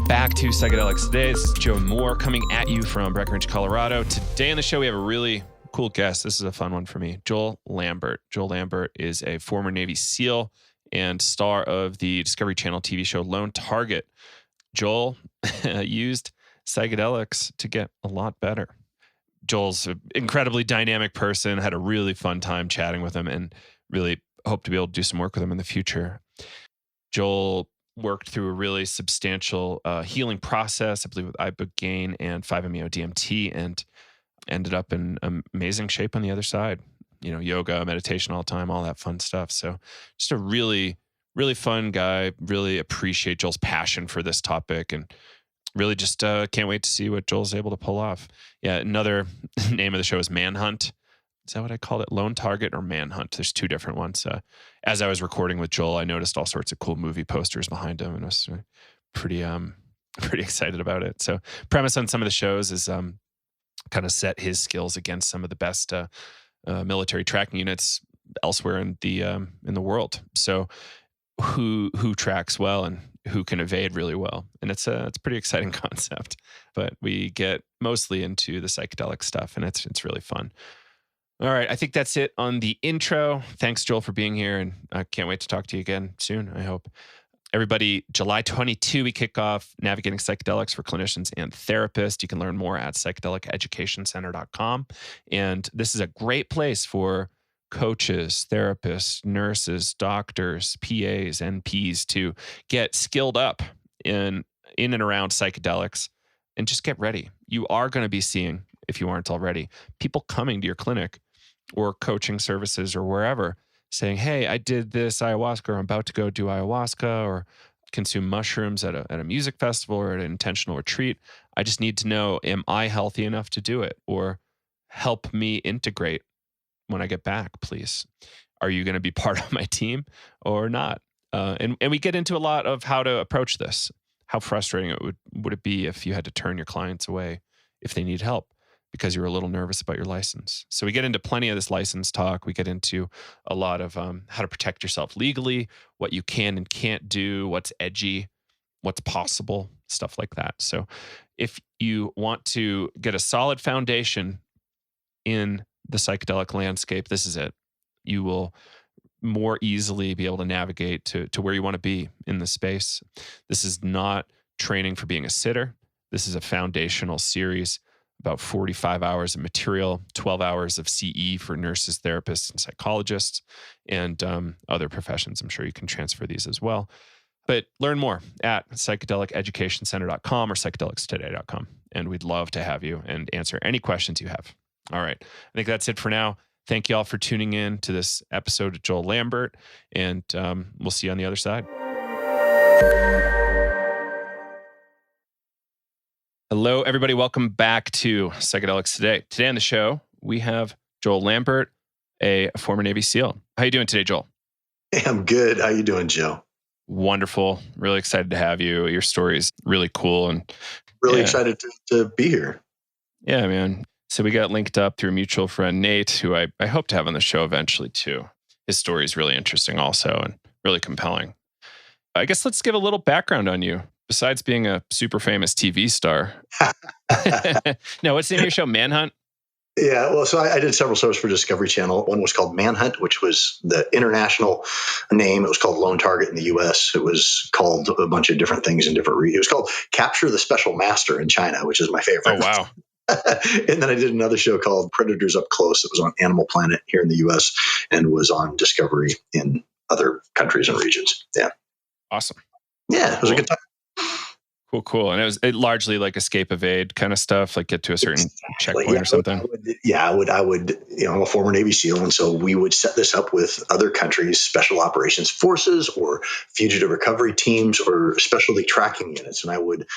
back to Psychedelics Today. This is Joe Moore coming at you from Breckenridge, Colorado. Today on the show, we have a really cool guest. This is a fun one for me. Joel Lambert. Joel Lambert is a former Navy SEAL and star of the Discovery Channel TV show Lone Target. Joel used psychedelics to get a lot better. Joel's an incredibly dynamic person. Had a really fun time chatting with him and really hope to be able to do some work with him in the future. Joel worked through a really substantial healing process, I believe with Ibogaine and 5-MeO DMT, and ended up in amazing shape on the other side. You know, yoga, meditation all the time, all that fun stuff. So just a really, really fun guy. Really appreciate Joel's passion for this topic and really just can't wait to see what Joel's able to pull off. Yeah, another name of the show is Manhunt. Is that what I called it? Lone Target or Manhunt? There's two different ones. As I was recording with Joel, I noticed all sorts of cool movie posters behind him and I was pretty excited about it. So premise on some of the shows is kind of set his skills against some of the best military tracking units elsewhere in the world. So who tracks well and who can evade really well. And it's a pretty exciting concept, but we get mostly into the psychedelic stuff and it's really fun. All right. I think that's it on the intro. Thanks, Joel, for being here. And I can't wait to talk to you again soon, I hope. Everybody, July 22, we kick off Navigating Psychedelics for Clinicians and Therapists. You can learn more at psychedeliceducationcenter.com. And this is a great place for coaches, therapists, nurses, doctors, PAs, NPs to get skilled up in and around psychedelics and just get ready. You are going to be seeing, if you aren't already, people coming to your clinic or coaching services or wherever saying, hey, I did this ayahuasca or I'm about to go do ayahuasca or consume mushrooms at a music festival or at an intentional retreat. I just need to know, am I healthy enough to do it? Or help me integrate when I get back, please. Are you going to be part of my team or not? And we get into a lot of how to approach this. How frustrating would it be if you had to turn your clients away if they need help because you were a little nervous about your license. So we get into plenty of this license talk. We get into a lot of how to protect yourself legally, what you can and can't do, what's edgy, what's possible, stuff like that. So if you want to get a solid foundation in the psychedelic landscape, this is it. You will more easily be able to navigate to where you want to be in the space. This is not training for being a sitter. This is a foundational series, about 45 hours of material, 12 hours of CE for nurses, therapists, and psychologists, and other professions. I'm sure you can transfer these as well. But learn more at psychedeliceducationcenter.com or psychedelicstoday.com. And we'd love to have you and answer any questions you have. All right. I think that's it for now. Thank you all for tuning in to this episode of Joel Lambert, and we'll see you on the other side. Hello, everybody. Welcome back to Psychedelics Today. Today on the show, we have Joel Lambert, a former Navy SEAL. How you doing today, Joel? Hey, I'm good. How you doing, Joe? Wonderful. Really excited to have you. Your story is really cool. And really excited to be here. Yeah, man. So we got linked up through a mutual friend, Nate, who I hope to have on the show eventually too. His story is really interesting also and really compelling. I guess let's give a little background on you. Besides being a super famous TV star. No, what's the name of your show? Manhunt? Yeah, well, so I did several shows for Discovery Channel. One was called Manhunt, which was the international name. It was called Lone Target in the U.S. It was called a bunch of different things in different regions. It was called Capture the Special Master in China, which is my favorite. Oh, wow. And then I did another show called Predators Up Close. It was on Animal Planet here in the U.S. and was on Discovery in other countries and regions. Yeah. Awesome. Yeah, it was a good time. Cool. And it was largely like escape evade kind of stuff, like get to a certain checkpoint or something. I would, I'm a former Navy SEAL. And so we would set this up with other countries, special operations forces or fugitive recovery teams or specialty tracking units. And I would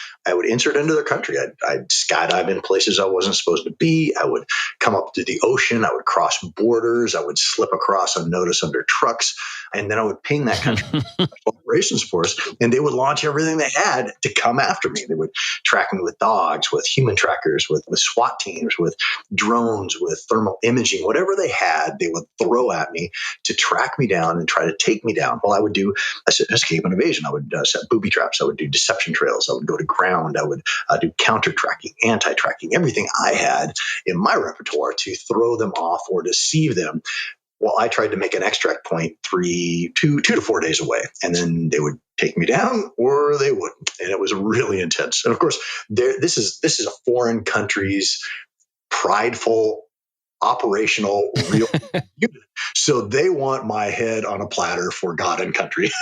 insert into their country. I'd skydive in places I wasn't supposed to be. I would come up to the ocean. I would cross borders. I would slip across unnoticed under trucks. And then I would ping that country operations force, and they would launch everything they had to come after me. They would track me with dogs, with human trackers, with SWAT teams, with drones, with thermal imaging, whatever they had, they would throw at me to track me down and try to take me down. Well, I would do escape and evasion. I would set booby traps. I would do deception trails. I would go to ground. I would do counter tracking, anti tracking, everything I had in my repertoire to throw them off or deceive them. Well, I tried to make an extract point 2 to 4 days away, and then they would take me down or they wouldn't. And it was really intense. And of course, this is a foreign country's prideful, operational, real unit. So they want my head on a platter for God and country.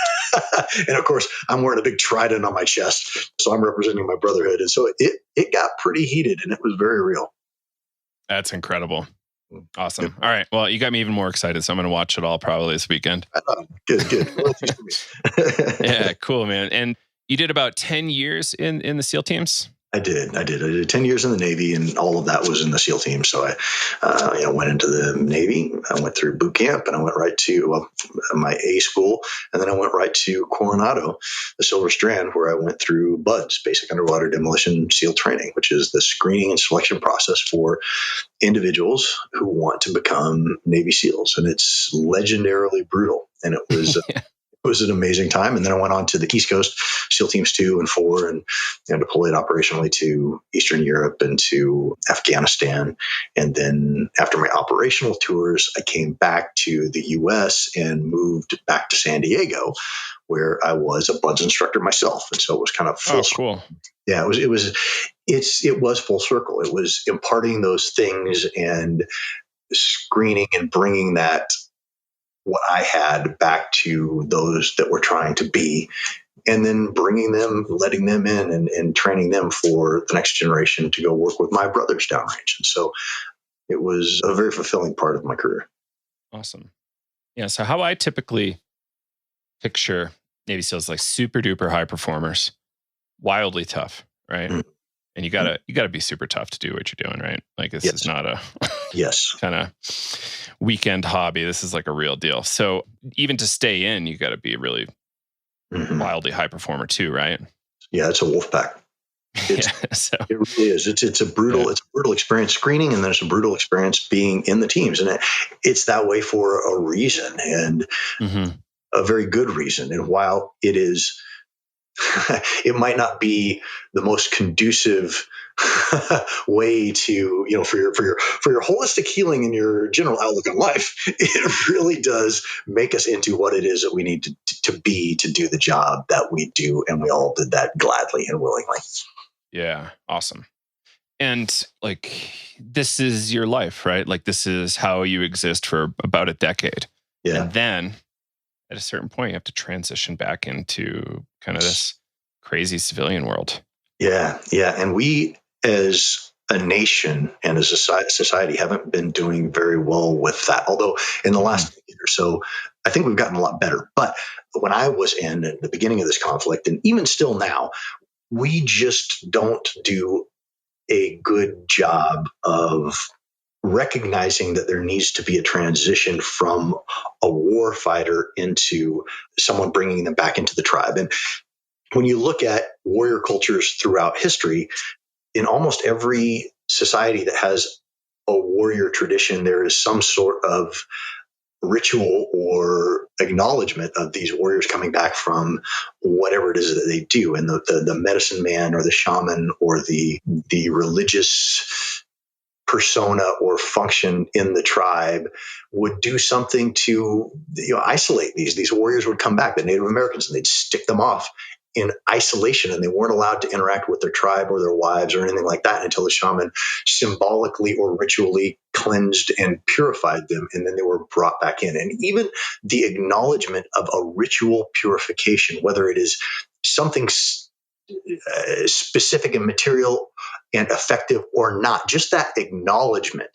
And of course, I'm wearing a big trident on my chest. So I'm representing my brotherhood. And so it got pretty heated, and it was very real. That's incredible. Awesome. All right. Well, you got me even more excited. So I'm going to watch it all probably this weekend. Good. Yeah, cool, man. And you did about 10 years in the SEAL teams? I did 10 years in the Navy, and all of that was in the SEAL team. So I went into the Navy. I went through boot camp, and I went right to my A school, and then I went right to Coronado, the Silver Strand, where I went through BUDS, Basic Underwater Demolition SEAL Training, which is the screening and selection process for individuals who want to become Navy SEALs, and it's legendarily brutal. And it was it was an amazing time. And then I went on to the East Coast, SEAL Teams 2 and 4, and deployed operationally to Eastern Europe and to Afghanistan. And then after my operational tours, I came back to the U.S. and moved back to San Diego, where I was a BUDS instructor myself. And so it was kind of full circle. Cool. Yeah, it was full circle. It was imparting those things and screening and bringing that what I had back to those that were trying to be, and then bringing them, letting them in and training them for the next generation to go work with my brothers downrange. And so it was a very fulfilling part of my career. Awesome. Yeah. So how I typically picture Navy SEALs, like super duper high performers, wildly tough, right? Mm-hmm. And you gotta be super tough to do what you're doing, right? Like this is not a kind of weekend hobby. This is like a real deal. So even to stay in, you got to be really wildly high performer too, right? Yeah, it's a wolf pack. It really is. It's a brutal experience screening, and then it's a brutal experience being in the teams, and it's that way for a reason, and a very good reason. And while it is, it might not be the most conducive way to, for your holistic healing and your general outlook on life. It really does make us into what it is that we need to be to do the job that we do, and we all did that gladly and willingly. Yeah, awesome. And like, this is your life, right? Like, this is how you exist for about a decade. Yeah. And then at a certain point, you have to transition back into kind of this crazy civilian world. Yeah. And we, as a nation and as a society, haven't been doing very well with that. Although in the last decade or so, I think we've gotten a lot better. But when I was in at the beginning of this conflict, and even still now, we just don't do a good job of recognizing that there needs to be a transition from a war fighter into someone bringing them back into the tribe. And when you look at warrior cultures throughout history, in almost every society that has a warrior tradition, there is some sort of ritual or acknowledgement of these warriors coming back from whatever it is that they do. And the medicine man or the shaman or the religious persona or function in the tribe would do something to isolate these warriors. Would come back, the Native Americans, and they'd stick them off in isolation, and they weren't allowed to interact with their tribe or their wives or anything like that until the shaman symbolically or ritually cleansed and purified them, and then they were brought back in. And even the acknowledgement of a ritual purification, whether it is something specific and material and effective or not, just that acknowledgement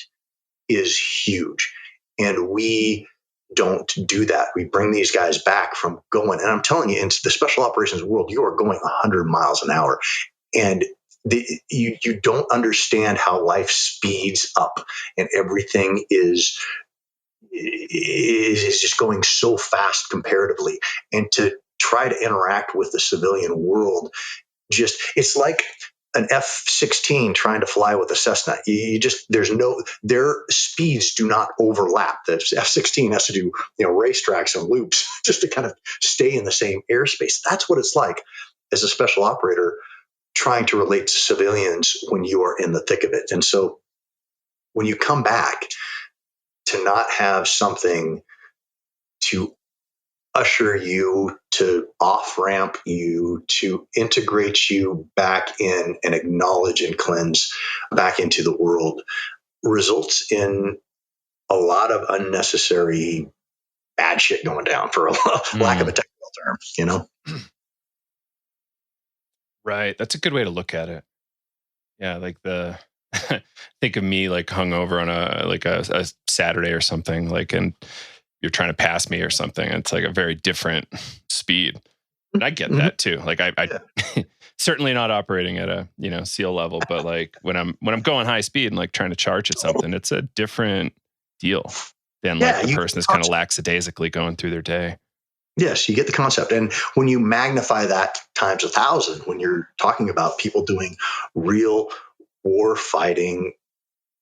is huge. And we don't do that. We bring these guys back from going, and I'm telling you, into the special operations world, you are going 100 miles an hour, and you don't understand how life speeds up, and everything is just going so fast comparatively. And to try to interact with the civilian world it's like an F-16 trying to fly with a Cessna. Their speeds do not overlap. The F-16 has to do, racetracks and loops just to kind of stay in the same airspace. That's what it's like as a special operator trying to relate to civilians when you are in the thick of it. And so when you come back to not have something to usher you, to off ramp you, to integrate you back in and acknowledge and cleanse back into the world, results in a lot of unnecessary bad shit going down, for a lack of a technical term, Right. That's a good way to look at it. Yeah, like think of me like hungover on a Saturday or something, like, and you're trying to pass me or something. And it's like a very different speed. And I get that too. Like I certainly not operating at a, SEAL level, but like when I'm going high speed and like trying to charge at something, it's a different deal than like the person is kind of lackadaisically going through their day. Yes, you get the concept. And when you magnify that times 1,000, when you're talking about people doing real war fighting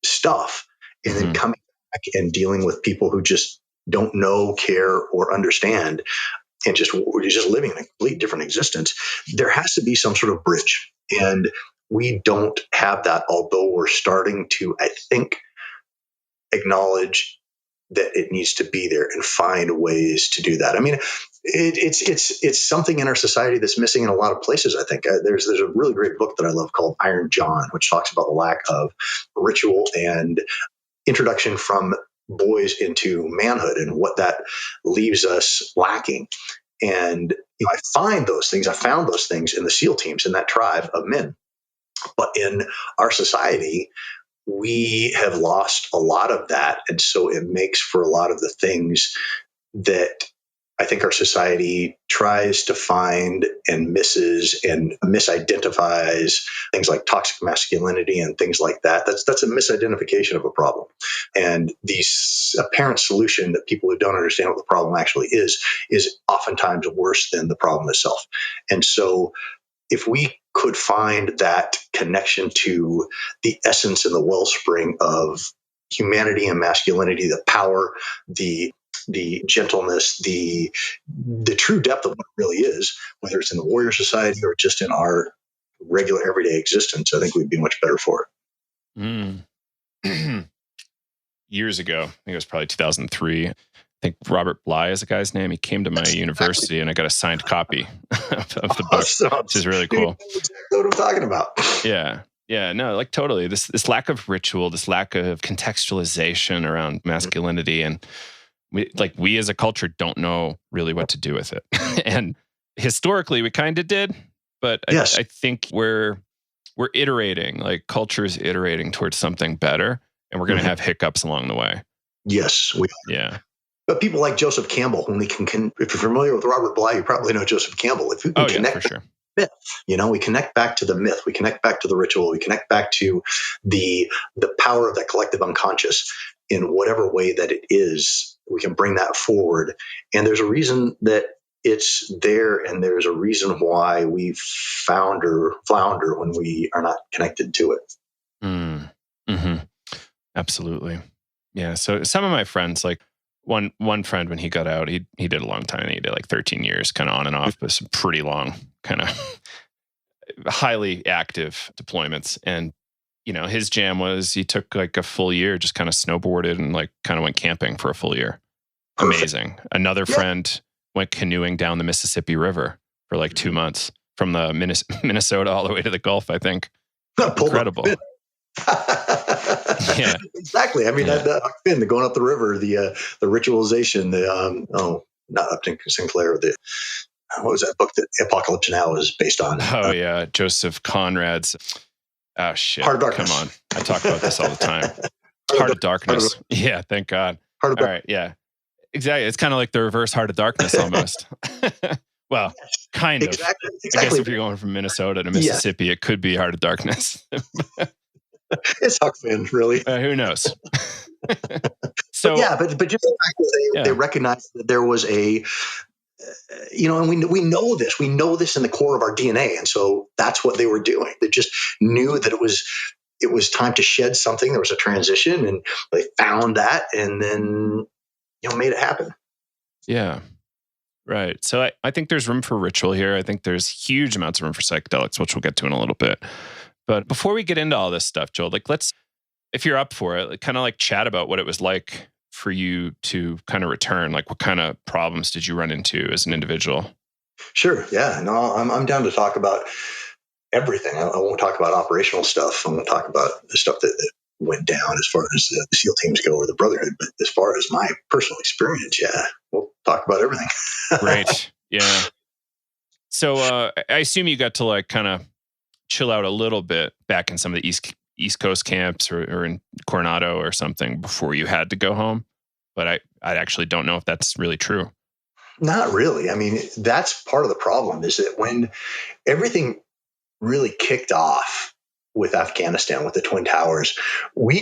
stuff and then coming back and dealing with people who just don't know, care, or understand, and just living in a completely different existence, there has to be some sort of bridge. And we don't have that, although we're starting to, I think, acknowledge that it needs to be there and find ways to do that. I mean, it's something in our society that's missing in a lot of places. I think there's a really great book that I love called Iron John, which talks about the lack of ritual and introduction from boys into manhood and what that leaves us lacking. And I found those things in the SEAL teams, in that tribe of men. But in our society, we have lost a lot of that. And so it makes for a lot of the things that I think our society tries to find and misses and misidentifies, things like toxic masculinity and things like that. That's a misidentification of a problem. And the apparent solution that people who don't understand what the problem actually is oftentimes worse than the problem itself. And so if we could find that connection to the essence and the wellspring of humanity and masculinity, the power, the gentleness, the true depth of what it really is, whether it's in the warrior society or just in our regular everyday existence, I think we'd be much better for it. Years ago, I think it was probably 2003. I think Robert Bly is the guy's name. He came to my university and I got a signed copy of the book, which is really cool. That's what I'm talking about. Yeah. Yeah, no, like totally. This lack of ritual, this lack of contextualization around masculinity, and we as a culture don't know really what to do with it. And historically, we kind of did, but yes. I think we're iterating, like culture is iterating towards something better, and we're going to have hiccups along the way. Yes, we are. Yeah. But people like Joseph Campbell, when we can if you're familiar with Robert Bly, you probably know Joseph Campbell. If we can connect for sure. myth, we connect back to the myth, we connect back to the ritual, we connect back to the power of that collective unconscious in whatever way that it is, we can bring that forward. And there's a reason that it's there, and there's a reason why we flounder when we are not connected to it. Mm-hmm. Absolutely. Yeah. So some of my friends, like one friend, when he got out, he did a long time. He did like 13 years, kind of on and off, but some pretty long, kind of highly active deployments. And, his jam was he took like a full year, just kind of snowboarded and like kind of went camping for a full year. Amazing. Another friend went canoeing down the Mississippi River for like 2 months from the Minnesota all the way to the Gulf, I think. Incredible. Yeah, exactly. I mean, the going up the river, the ritualization, not Upton Sinclair, what was that book that Apocalypse Now is based on? Oh yeah, Joseph Conrad's. Oh shit! Heart of Darkness. Come on, I talk about this all the time. Heart of Darkness. Yeah, thank God. All right, yeah, exactly. It's kind of like the reverse Heart of Darkness almost. Well, kind of. Exactly. I guess if you're going from Minnesota to Mississippi, it could be Heart of Darkness. It's Huck Finn, really. Who knows? So, but just the fact that they recognized that there was and we know this. We know this in the core of our DNA, and so that's what they were doing. They just knew that it was time to shed something. There was a transition, and they found that, and then made it happen. Yeah. Right. So I think there's room for ritual here. I think there's huge amounts of room for psychedelics, which we'll get to in a little bit. But before we get into all this stuff, Joel, if you're up for it, kind of chat about what it was like for you to kind of return. What kind of problems did you run into as an individual? Sure. Yeah. No, I'm down to talk about everything. I won't talk about operational stuff. I won't talk about the stuff that went down as far as the SEAL teams go or the Brotherhood. But as far as my personal experience, yeah, we'll talk about everything. Great. Yeah. So I assume you got to kind of chill out a little bit back in some of the East Coast camps or in Coronado or something before you had to go home. But I actually don't know if that's really true. Not really. I mean, that's part of the problem is that when everything really kicked off with Afghanistan, with the Twin Towers, we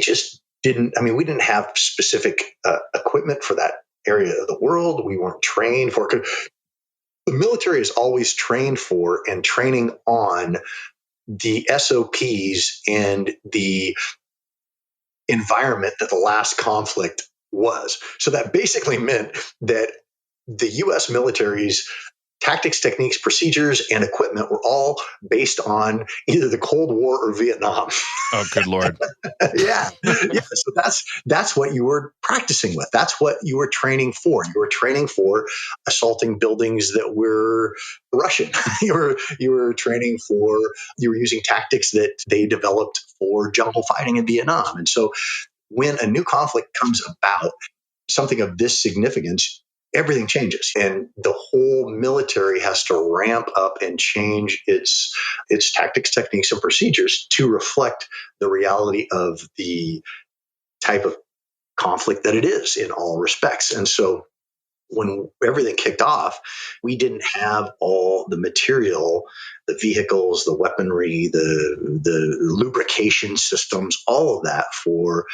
didn't have specific equipment for that area of the world. We weren't trained for it. The military is always trained for and training on the SOPs and the environment that the last conflict was. So that basically meant that the U.S. military's tactics, techniques, procedures, and equipment were all based on either the Cold War or Vietnam. Oh, good Lord. Yeah. So that's what you were practicing with. That's what you were training for. You were training for assaulting buildings that were Russian. You were training for, you were using tactics that they developed for jungle fighting in Vietnam. And so when a new conflict comes about, something of this significance, everything changes, and the whole military has to ramp up and change its tactics, techniques, and procedures to reflect the reality of the type of conflict that it is in all respects. And so when everything kicked off, we didn't have all the material, the vehicles, the weaponry, the lubrication systems, all of that for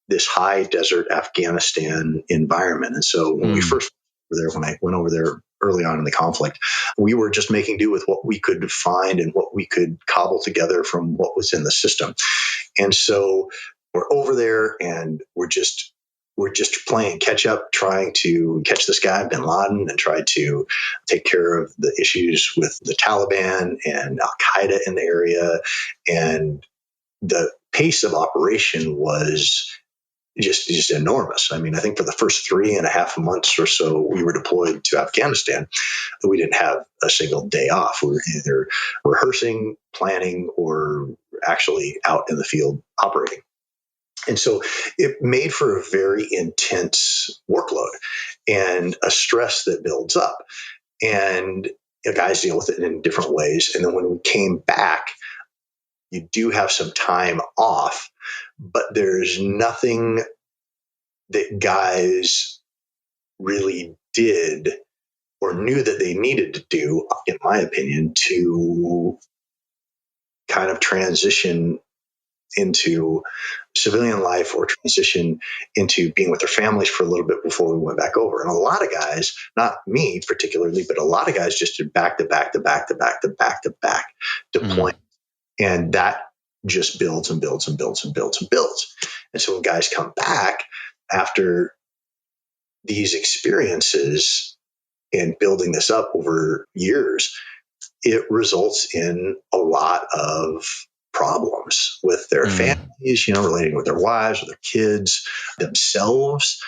this high desert Afghanistan environment. And so when we first were there, when I went over there early on in the conflict, we were just making do with what we could find and what we could cobble together from what was in the system. And so we're over there and we're just playing catch up, trying to catch this guy, bin Laden, and try to take care of the issues with the Taliban and Al Qaeda in the area. And the pace of operation was just enormous. I mean, I think for the first 3.5 months or so we were deployed to Afghanistan, we didn't have a single day off. We were either rehearsing, planning, or actually out in the field operating. And so it made for a very intense workload and a stress that builds up. And guys deal with it in different ways. And then when we came back, you do have some time off, but there's nothing that guys really did or knew that they needed to do, in my opinion, to kind of transition into civilian life or transition into being with their families for a little bit before we went back over. And a lot of guys, not me particularly, but a lot of guys just did back to back to back to back to back to back deployment. And that just builds and builds and builds and builds and builds. And so when guys come back after these experiences and building this up over years, it results in a lot of problems with their families, relating with their wives or their kids, themselves,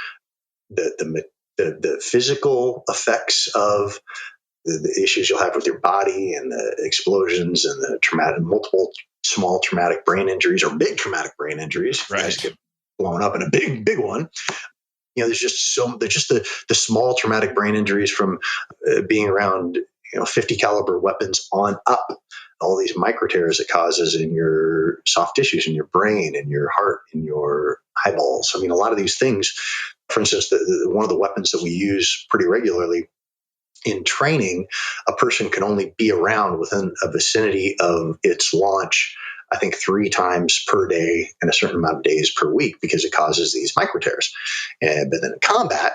the physical effects of the issues you'll have with your body and the explosions and the multiple small traumatic brain injuries or big traumatic brain injuries. Right. Guys get blown up in a big one. There's just the small traumatic brain injuries from being around 50 caliber weapons on up, all these micro tears it causes in your soft tissues, in your brain, in your heart, in your eyeballs. I mean, a lot of these things, for instance, one of the weapons that we use pretty regularly in training, a person can only be around within a vicinity of its launch, I think 3 times per day and a certain amount of days per week because it causes these micro tears. But then in combat,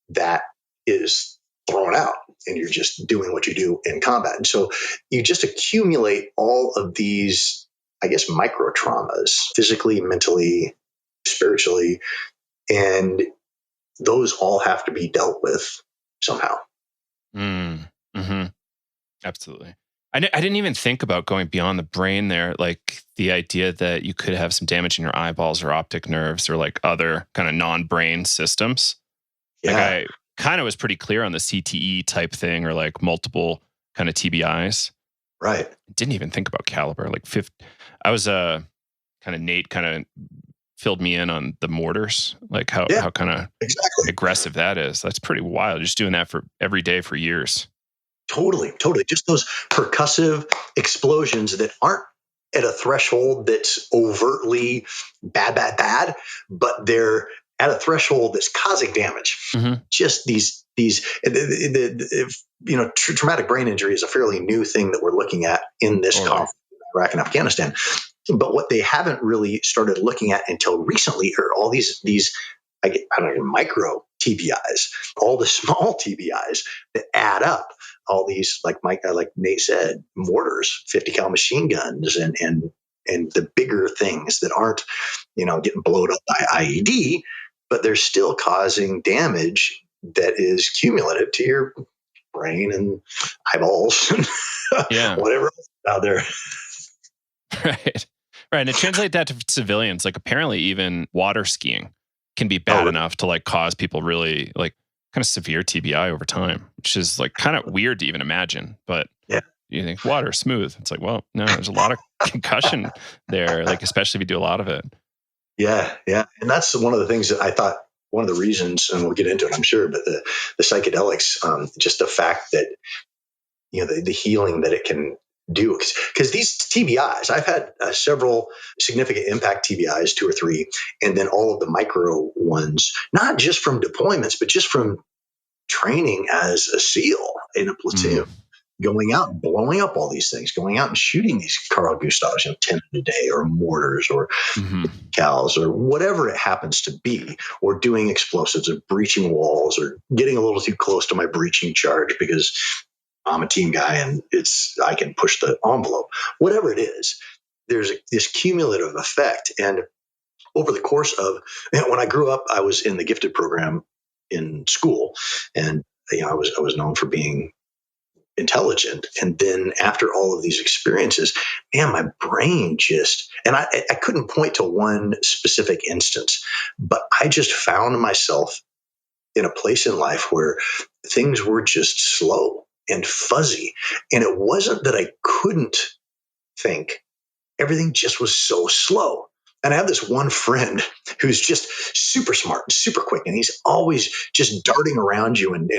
that is thrown out. and you're just doing what you do in combat. And so you just accumulate all of these, I guess, micro traumas, physically, mentally, spiritually, and those all have to be dealt with somehow. Mm-hmm. Absolutely. I didn't even think about going beyond the brain there, like the idea that you could have some damage in your eyeballs or optic nerves or like other kind of non-brain systems. Yeah. Like I kind of was pretty clear on the CTE type thing or like multiple kind of TBIs. Right. Didn't even think about caliber. Like I was kind of Nate kind of filled me in on the mortars, like how kind of exactly aggressive that is. That's pretty wild. Just doing that for every day for years. Totally. Just those percussive explosions that aren't at a threshold that's overtly bad, but they're at a threshold that's causing damage. Mm-hmm. Just these, traumatic brain injury is a fairly new thing that we're looking at in this conflict in Iraq and Afghanistan. But what they haven't really started looking at until recently are all these I don't know, micro TBIs, all the small TBIs that add up. All these, like Nate said, mortars, 50 cal machine guns, and the bigger things that aren't, getting blown up by IED, but they're still causing damage that is cumulative to your brain and eyeballs and whatever else out there. Right. And to translate that to civilians, like apparently even water skiing can be bad enough to like cause people really like kind of severe TBI over time, which is like kind of weird to even imagine. But you think water smooth. It's like, well, no, there's a lot of concussion there, like especially if you do a lot of it. Yeah. And that's one of the things that I thought, one of the reasons, and we'll get into it, I'm sure, but the psychedelics, just the fact that, the healing that it can do. Because these TBIs, I've had several significant impact TBIs, 2 or 3, and then all of the micro ones, not just from deployments, but just from training as a SEAL in a platoon. Going out and blowing up all these things, going out and shooting these Carl Gustavs, 10 a day, or mortars, or cows, or whatever it happens to be, or doing explosives, or breaching walls, or getting a little too close to my breaching charge because I'm a team guy and I can push the envelope. Whatever it is, there's this cumulative effect. And over the course of, when I grew up, I was in the gifted program in school, and I was known for being intelligent. And then after all of these experiences, man, my brain just, and I couldn't point to one specific instance, but I just found myself in a place in life where things were just slow and fuzzy. And it wasn't that I couldn't think, everything just was so slow. And I have this one friend who's just super smart, super quick, and he's always just darting around you and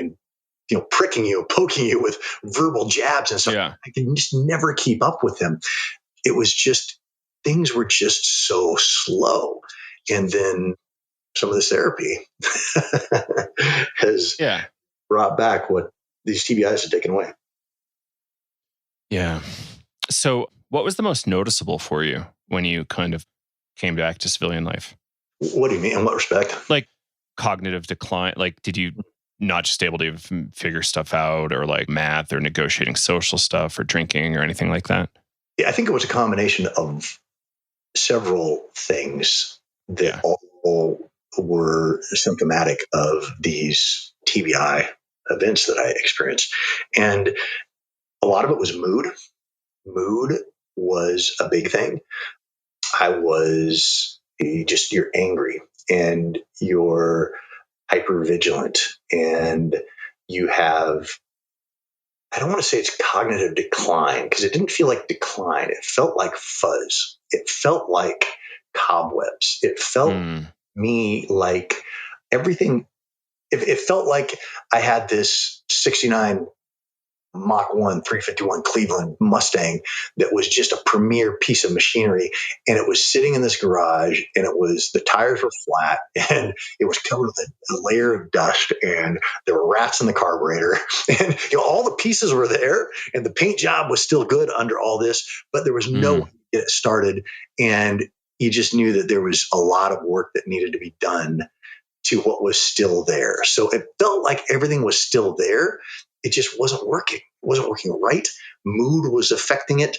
pricking you, poking you with verbal jabs and stuff. Yeah. I can just never keep up with him. It was just, things were just so slow. And then some of this therapy has brought back what these TBIs have taken away. Yeah. So what was the most noticeable for you when you kind of came back to civilian life? What do you mean? In what respect? Like cognitive decline. Like, did you not just able to figure stuff out, or like math or negotiating social stuff or drinking or anything like that? Yeah, I think it was a combination of several things that all were symptomatic of these TBI events that I experienced. And a lot of it was mood. Mood was a big thing. You're angry and you're hyper vigilant, and you have, I don't want to say it's cognitive decline, because it didn't feel like decline. It felt like fuzz. It felt like cobwebs. It felt me like everything. It felt like I had this 69 Mach 1 351 Cleveland Mustang that was just a premier piece of machinery, and it was sitting in this garage, and the tires were flat, and it was covered with a layer of dust, and there were rats in the carburetor, and all the pieces were there, and the paint job was still good under all this, but there was no way to get it started, and you just knew that there was a lot of work that needed to be done to what was still there. So it felt like everything was still there, it just wasn't working. It wasn't working right. Mood was affecting it.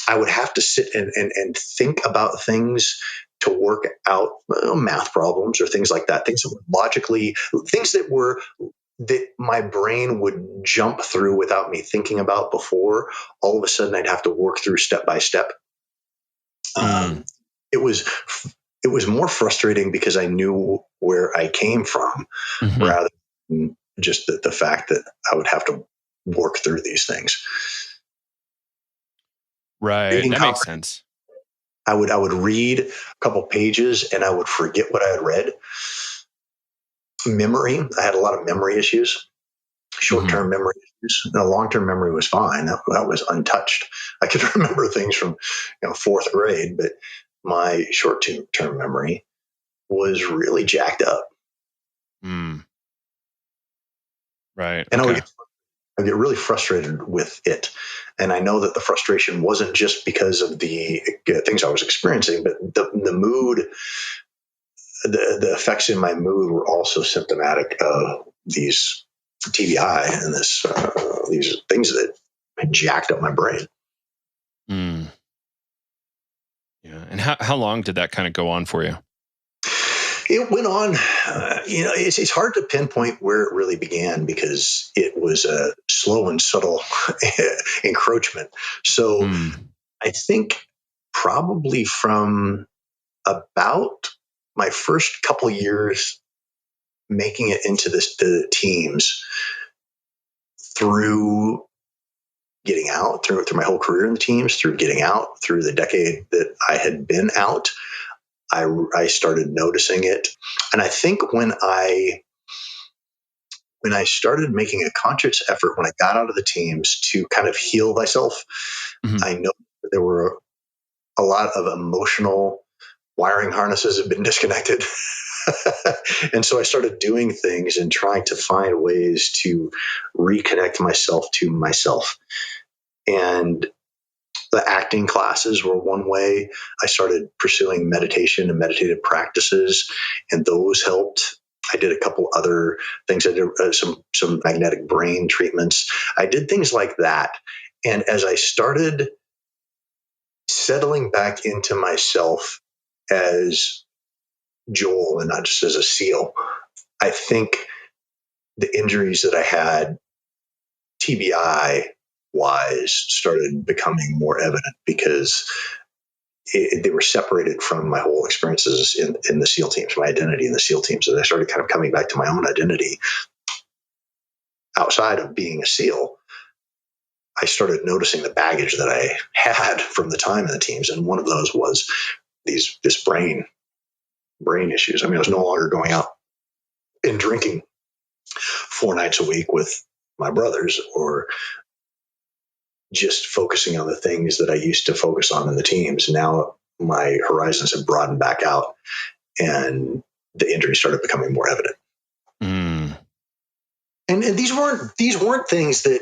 I would have to sit and think about things to work out math problems or things like that, things that were logically, things that my brain would jump through without me thinking about before. All of a sudden, I'd have to work through step by step. It was more frustrating because I knew where I came from, rather than just the fact that I would have to work through these things. Right. Reading That makes sense. I would read a couple pages and I would forget what I had read. Memory, I had a lot of memory issues, short-term memory issues. Now, long-term memory was fine. That was untouched. I could remember things from fourth grade, but my short-term memory was really jacked up. Right. And Okay. I get really frustrated with it. And I know that the frustration wasn't just because of the things I was experiencing, but the mood, the effects in my mood were also symptomatic of these TBI and these things that jacked up my brain. Yeah. And how long did that kind of go on for you? It went on, it's hard to pinpoint where it really began because it was a slow and subtle encroachment. So I think probably from about my first couple years making it into the teams through getting out, through my whole career in the teams, through getting out, through the decade that I had been out, I started noticing it. And I think when I started making a conscious effort, when I got out of the teams to kind of heal myself, I know that there were a lot of emotional wiring harnesses had been disconnected. And so I started doing things and trying to find ways to reconnect myself to myself. And the acting classes were one way. I started pursuing meditation and meditative practices, and those helped. I did a couple other things. I did some magnetic brain treatments. I did things like that. And as I started settling back into myself as Joel and not just as a SEAL, I think the injuries that I had, TBI wise, started becoming more evident because they were separated from my whole experiences in the SEAL teams, my identity in the SEAL teams. And I started kind of coming back to my own identity outside of being a SEAL. I started noticing the baggage that I had from the time in the teams. And one of those was this brain issues. I mean, I was no longer going out and drinking 4 nights a week with my brothers or just focusing on the things that I used to focus on in the teams. Now my horizons have broadened back out and the injuries started becoming more evident. And these weren't things that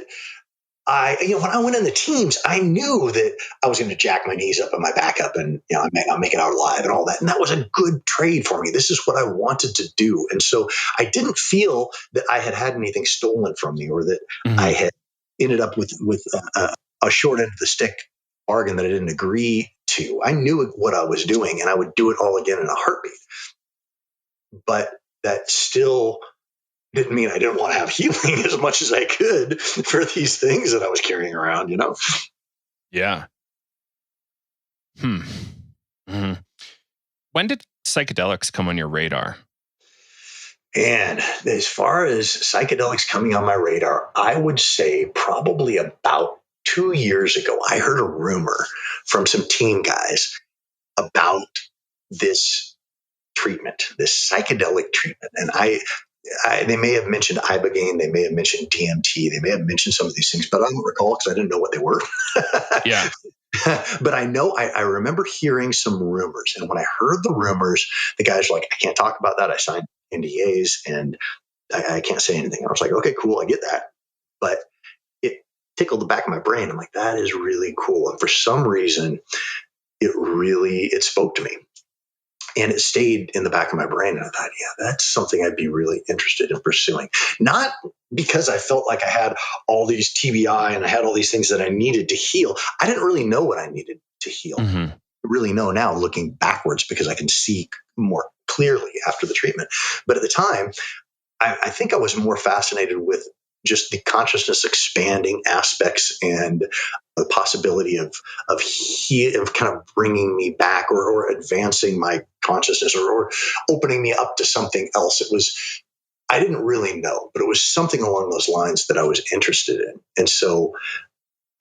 when I went in the teams, I knew that I was going to jack my knees up and my back up and I may not make it out alive and all that. And that was a good trade for me. This is what I wanted to do. And so I didn't feel that I had anything stolen from me or that I had ended up with a short end of the stick bargain that I didn't agree to. I knew what I was doing and I would do it all again in a heartbeat. But that still didn't mean I didn't want to have healing as much as I could for these things that I was carrying around, Yeah. When did psychedelics come on your radar? And as far as psychedelics coming on my radar, I would say probably about 2 years ago, I heard a rumor from some team guys about this treatment, this psychedelic treatment. And they may have mentioned Ibogaine, they may have mentioned DMT, they may have mentioned some of these things, but I don't recall because I didn't know what they were. Yeah. But I know I remember hearing some rumors. And when I heard the rumors, the guys were like, I can't talk about that. I signed NDAs and I can't say anything. I was like, okay, cool, I get that. But it tickled the back of my brain. I'm like, that is really cool. And for some reason, it spoke to me. And it stayed in the back of my brain. And I thought, yeah, that's something I'd be really interested in pursuing. Not because I felt like I had all these TBI and I had all these things that I needed to heal. I didn't really know what I needed to heal. Mm-hmm. I really know now looking backwards because I can see more clearly after the treatment. But at the time, I think I was more fascinated with just the consciousness expanding aspects and the possibility of kind of bringing me back or advancing my consciousness or opening me up to something else. It was, I didn't really know, but it was something along those lines that I was interested in. And so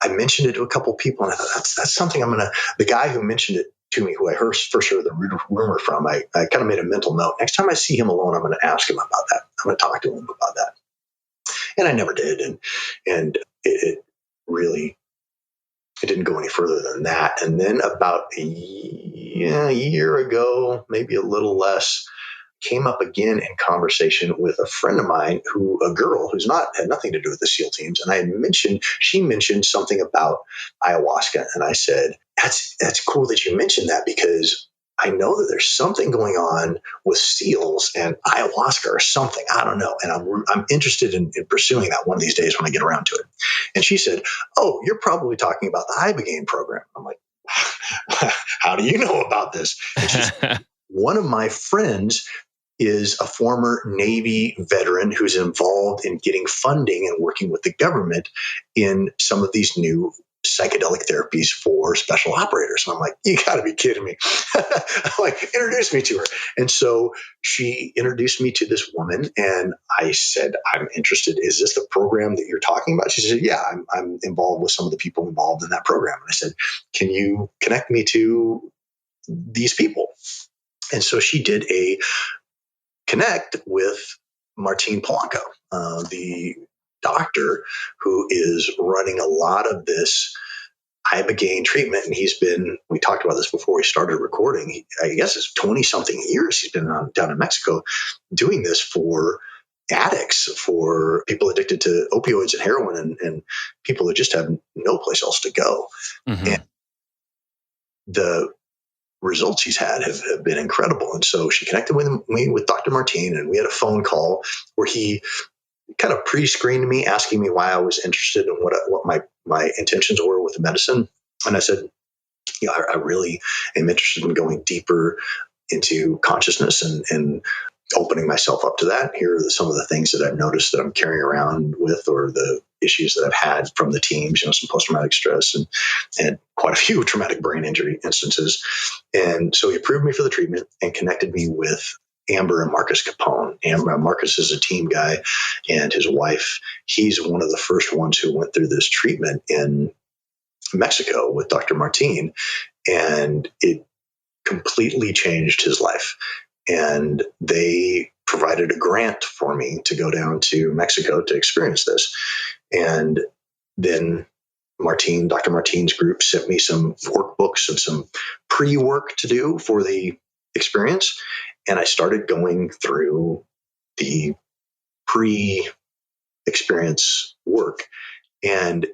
I mentioned it to a couple of people, and I thought, that's something the guy who mentioned it to me, who I first heard the rumor from, I kind of made a mental note. Next time I see him alone, I'm going to ask him about that. I'm going to talk to him about that. And I never did. And it really, it didn't go any further than that. And then about a year ago, maybe a little less, came up again in conversation with a friend of mine a girl who's had nothing to do with the SEAL teams. And she mentioned something about ayahuasca. And I said, that's cool that you mentioned that, because I know that there's something going on with SEALs and ayahuasca or something. I don't know. And I'm interested in pursuing that one of these days when I get around to it. And she said, oh, you're probably talking about the Ibogaine program. I'm like, how do you know about this? And she said, one of my friends is a former Navy veteran who's involved in getting funding and working with the government in some of these new psychedelic therapies for special operators. And I'm like, you got to be kidding me. I'm like, introduce me to her. And so she introduced me to this woman, and I said, I'm interested. Is this the program that you're talking about? She said, yeah, I'm involved with some of the people involved in that program. And I said, can you connect me to these people? And so she did a connect with Martin Polanco, the doctor who is running a lot of this Ibogaine treatment. And we talked about this before we started recording. I guess it's 20 something years he's been down in Mexico doing this for addicts, for people addicted to opioids and heroin, and people who just have no place else to go. Mm-hmm. And the results he's had have been incredible. And so she connected me with Dr. Martin, and we had a phone call where he kind of pre-screened me, asking me why I was interested and what my intentions were with the medicine. And I said, I really am interested in going deeper into consciousness and opening myself up to that. Here are some of the things that I've noticed that I'm carrying around with, or the issues that I've had from the teams, some post-traumatic stress and quite a few traumatic brain injury instances. And so he approved me for the treatment and connected me with Amber and Marcus Capone. Marcus is a team guy, and his wife, he's one of the first ones who went through this treatment in Mexico with Dr. Martin, and it completely changed his life. And they provided a grant for me to go down to Mexico to experience this. And then Dr. Martin's group sent me some workbooks and some pre-work to do for the experience. And I started going through the pre-experience work, and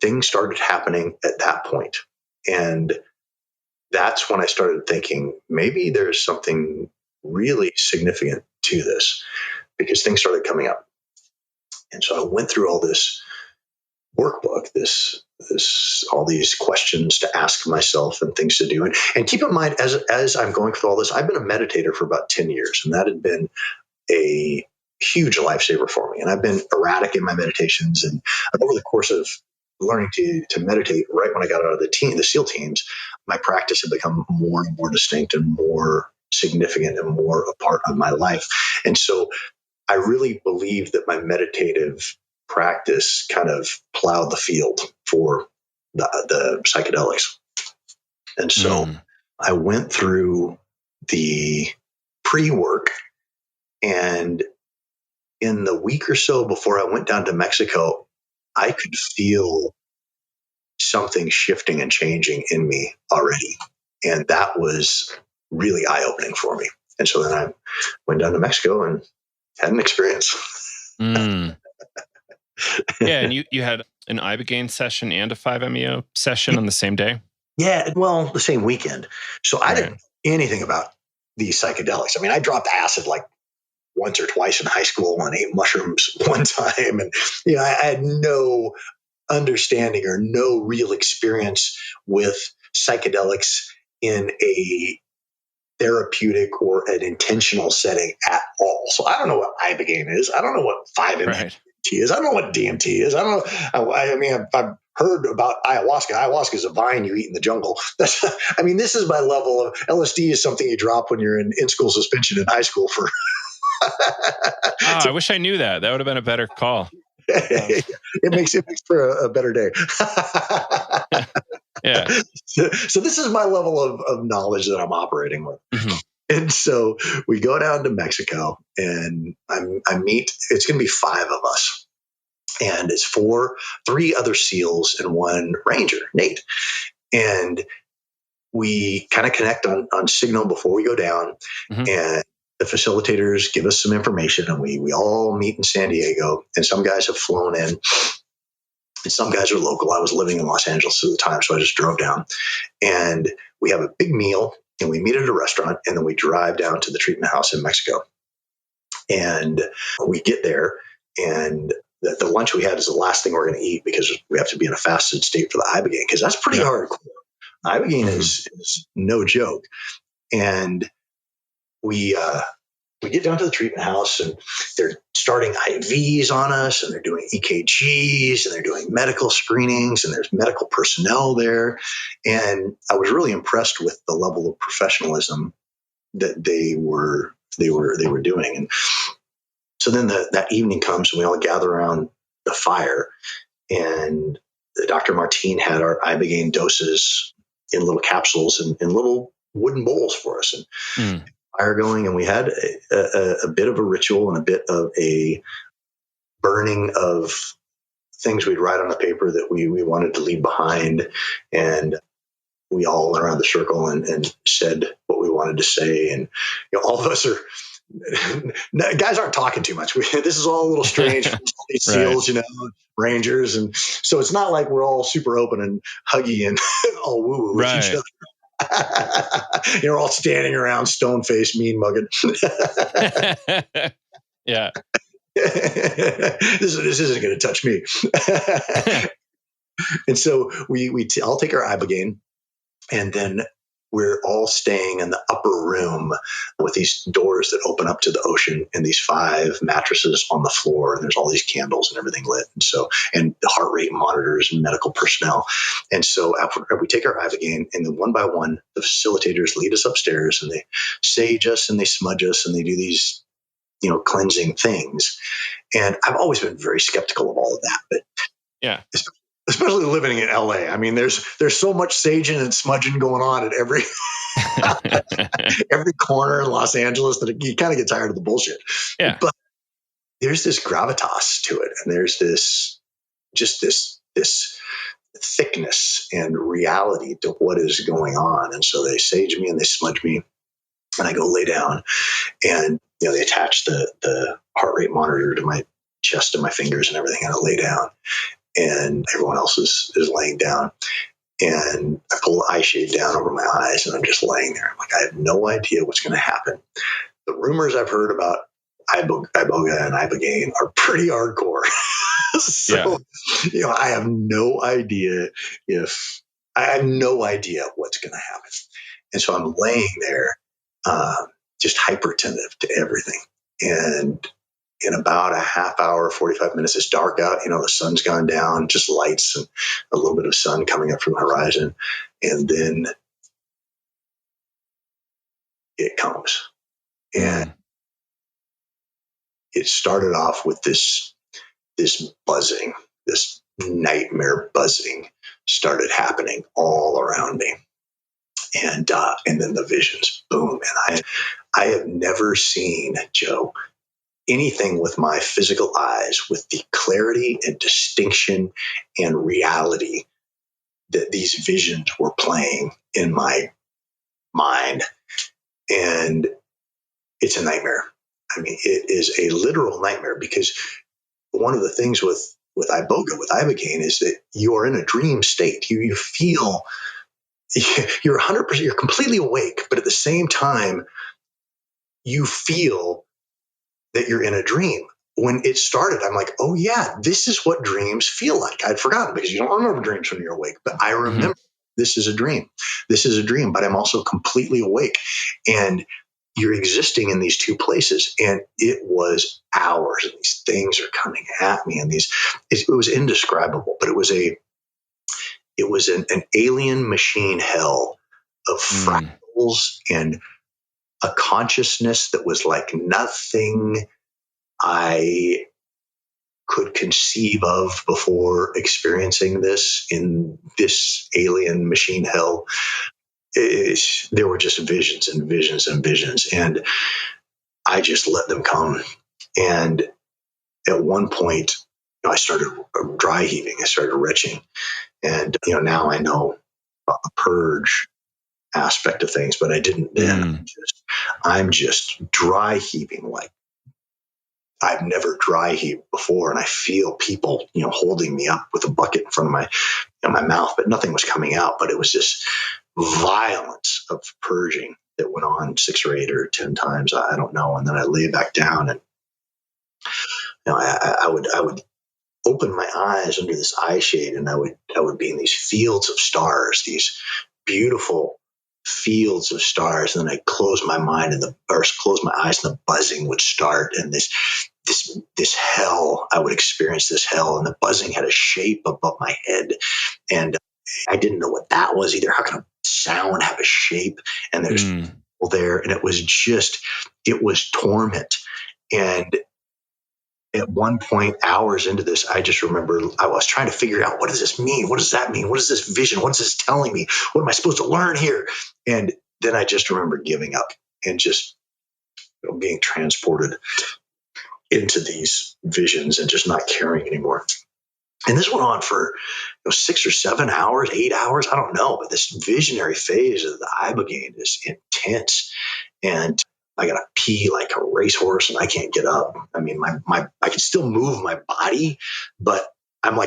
things started happening at that point. And that's when I started thinking, maybe there's something really significant to this, because things started coming up. And so I went through all this workbook, all these questions to ask myself and things to do. And keep in mind, as I'm going through all this, I've been a meditator for about 10 years, and that had been a huge lifesaver for me. And I've been erratic in my meditations. And over the course of learning to meditate, right when I got out of the SEAL teams, my practice had become more and more distinct and more significant and more a part of my life. And so I really believe that my meditative practice kind of plowed the field for the psychedelics. And so I went through the pre-work, and in the week or so before I went down to Mexico, I could feel something shifting and changing in me already. And that was really eye-opening for me. And so then I went down to Mexico and had an experience. Yeah, and you had an Ibogaine session and a 5-MeO session on the same day? Yeah, well, the same weekend. So I didn't know anything about these psychedelics. I mean, I dropped acid like once or twice in high school and ate mushrooms one time. And, I had no understanding or no real experience with psychedelics in a therapeutic or an intentional setting at all. So I don't know what Ibogaine is. I don't know what 5-MeO Right. DMT is. I don't know what DMT is. I don't know. I mean, I've heard about ayahuasca. Ayahuasca is a vine you eat in the jungle. This is my level of LSD is something you drop when you're in school suspension in high school for. I wish I knew that. That would have been a better call. It makes for a better day. Yeah. So this is my level of knowledge that I'm operating with. Mm-hmm. And so we go down to Mexico and I meet, it's going to be 5 of us. And it's 3 other SEALs and 1 Ranger, Nate. And we kind of connect on Signal before we go down. Mm-hmm. And the facilitators give us some information and we all meet in San Diego. And some guys have flown in and some guys are local. I was living in Los Angeles at the time, so I just drove down. And we have a big meal and we meet at a restaurant and then we drive down to the treatment house in Mexico. And we get there and the lunch we had is the last thing we're going to eat because we have to be in a fasted state for the Ibogaine because that's pretty hardcore. Ibogaine is no joke. And we get down to the treatment house and they're starting IVs on us and they're doing EKGs and they're doing medical screenings and there's medical personnel there. And I was really impressed with the level of professionalism that they were doing. And so then that evening comes and we all gather around the fire and Dr. Martine had our Ibogaine doses in little capsules and in little wooden bowls for us. And fire going, and we had a bit of a ritual and a bit of a burning of things we'd write on a paper that we wanted to leave behind. And we all went around the circle and said what we wanted to say. And all of us are guys aren't talking too much. This is all a little strange for all these SEALs, Rangers, and so it's not like we're all super open and huggy and all woo with each other. You're all standing around, stone faced, mean mugging. Yeah. This isn't going to touch me. And so I'll take our Ibogaine, and then we're all staying in the upper room with these doors that open up to the ocean and these 5 mattresses on the floor. And there's all these candles and everything lit. And the heart rate monitors and medical personnel. And so after we take our Ibogaine and then one by one, the facilitators lead us upstairs and they sage us and they smudge us and they do these, cleansing things. And I've always been very skeptical of all of that, but yeah. Especially living in LA. I mean, there's so much saging and smudging going on at every every corner in Los Angeles that you kind of get tired of the bullshit. Yeah. But there's this gravitas to it, and there's this thickness and reality to what is going on. And so they sage me and they smudge me, and I go lay down, and they attach the heart rate monitor to my chest and my fingers and everything, and I lay down. And everyone else is laying down. And I pull the eye shade down over my eyes and I'm just laying there. I'm like, I have no idea what's going to happen. The rumors I've heard about Iboga and Ibogaine are pretty hardcore. So, I have no idea what's going to happen. And so I'm laying there, just hypertensive to everything. And in about a half hour, 45 minutes, it's dark out. The sun's gone down, just lights and a little bit of sun coming up from the horizon. And then it comes. And it started off with this buzzing, this nightmare buzzing started happening all around me. And then the visions, boom. And I have never seen, Joe, anything with my physical eyes with the clarity and distinction and reality that these visions were playing in my mind. And it's a nightmare. I mean, it is a literal nightmare because one of the things with Ibogaine is that you are in a dream state. You feel you're 100%, you're completely awake, but at the same time, you feel that you're in a dream. When it started, I'm like, oh yeah, this is what dreams feel like. I'd forgotten because you don't remember dreams when you're awake, but I remember this is a dream. This is a dream, but I'm also completely awake. And you're existing in these two places. And it was hours and these things are coming at me and it was indescribable, but it was an alien machine hell of fractals and a consciousness that was like nothing I could conceive of before experiencing this in this alien machine hell. There were just visions and visions and visions, and I just let them come. And at one point, I started dry heaving. I started retching, and now I know about the purge aspect of things, but I didn't then. I'm just dry heaving like I've never dry heaved before, and I feel people, holding me up with a bucket in front of my mouth, but nothing was coming out. But it was this violence of purging that went on 6 or 8 or 10 times. I don't know. And then I lay back down, and I would open my eyes under this eye shade, and I would be in these fields of stars, these beautiful fields of stars. And then I'd close my eyes, and the buzzing would start, and this hell, I would experience this hell, and the buzzing had a shape above my head, and I didn't know what that was either. How can a sound have a shape? And there's people there, and it was torment. And at one point, hours into this, I just remember I was trying to figure out, what does this mean? What does that mean? What is this vision? What is this telling me? What am I supposed to learn here? And then I just remember giving up and just being transported into these visions and just not caring anymore. And this went on for 6 or 7 hours, 8 hours, I don't know. But this visionary phase of the Ibogaine is intense. And I gotta pee like a racehorse, and I can't get up. I mean, I can still move my body, but I'm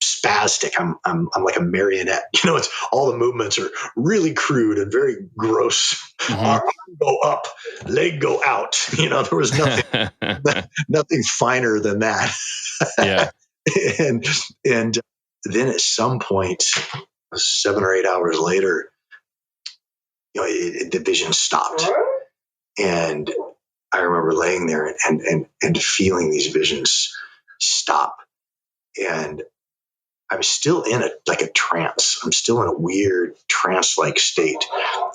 spastic. I'm like a marionette. It's all the movements are really crude and very gross. Arm go up, leg go out. There was nothing finer than that. Yeah. and then at some point, 7 or 8 hours later, the vision stopped. And I remember laying there and feeling these visions stop. And I'm still in a trance. I'm still in a weird trance-like state,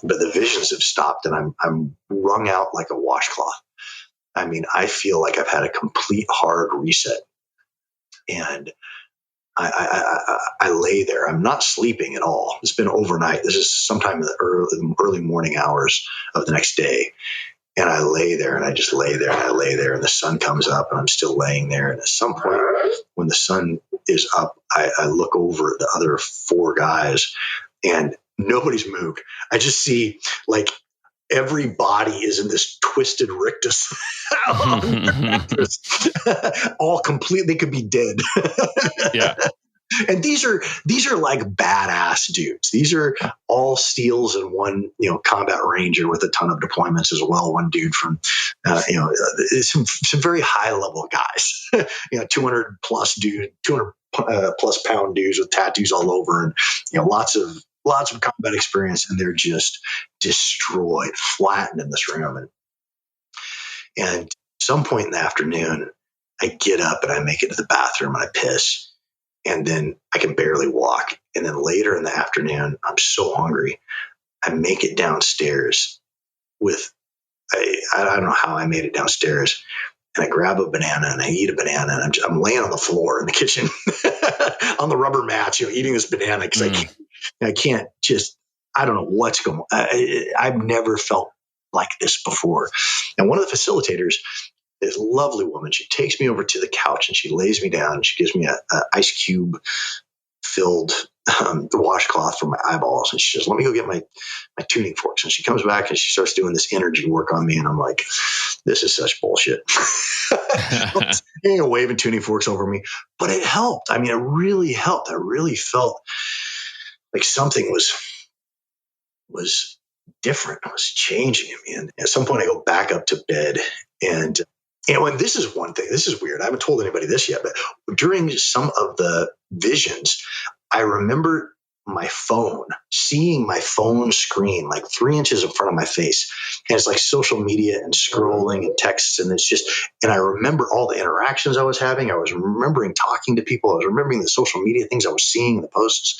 but the visions have stopped, and I'm wrung out like a washcloth. I mean, I feel like I've had a complete hard reset. And I lay there. I'm not sleeping at all. It's been overnight. This is sometime in the early morning hours of the next day. And I lay there, and I just lay there, and I lay there, and the sun comes up, and I'm still laying there. And at some point, when the sun is up, I look over at the other 4 guys, and nobody's moved. I just see like every body is in this twisted rictus, all complete. They could be dead. Yeah. And these are like badass dudes. These are all SEALs and one, combat ranger with a ton of deployments as well. One dude from, some very high level guys, 200 plus pound dudes with tattoos all over, and, lots of combat experience. And they're just destroyed, flattened in this room. And some point in the afternoon, I get up and I make it to the bathroom and I piss. And then I can barely walk. And then later in the afternoon, I'm so hungry. I make it downstairs I don't know how I made it downstairs. And I grab a banana and I eat a banana. And I'm laying on the floor in the kitchen on the rubber mats, eating this banana because I can't I don't know what's going on. I've never felt like this before. And one of the facilitators, this lovely woman, she takes me over to the couch and she lays me down. And she gives me a ice cube filled washcloth for my eyeballs. And she says, let me go get my tuning forks. And she comes back and she starts doing this energy work on me. And I'm like, this is such bullshit. Waving tuning forks over me. But it helped. I mean, it really helped. I really felt like something was different. I was changing him. And at some point I go back up to bed and and this is one thing, this is weird. I haven't told anybody this yet, but during some of the visions, I remember seeing my phone screen like 3 inches in front of my face. And it's like social media and scrolling and texts. And it's just, and I remember all the interactions I was having. I was remembering talking to people. I was remembering the social media things I was seeing, the posts,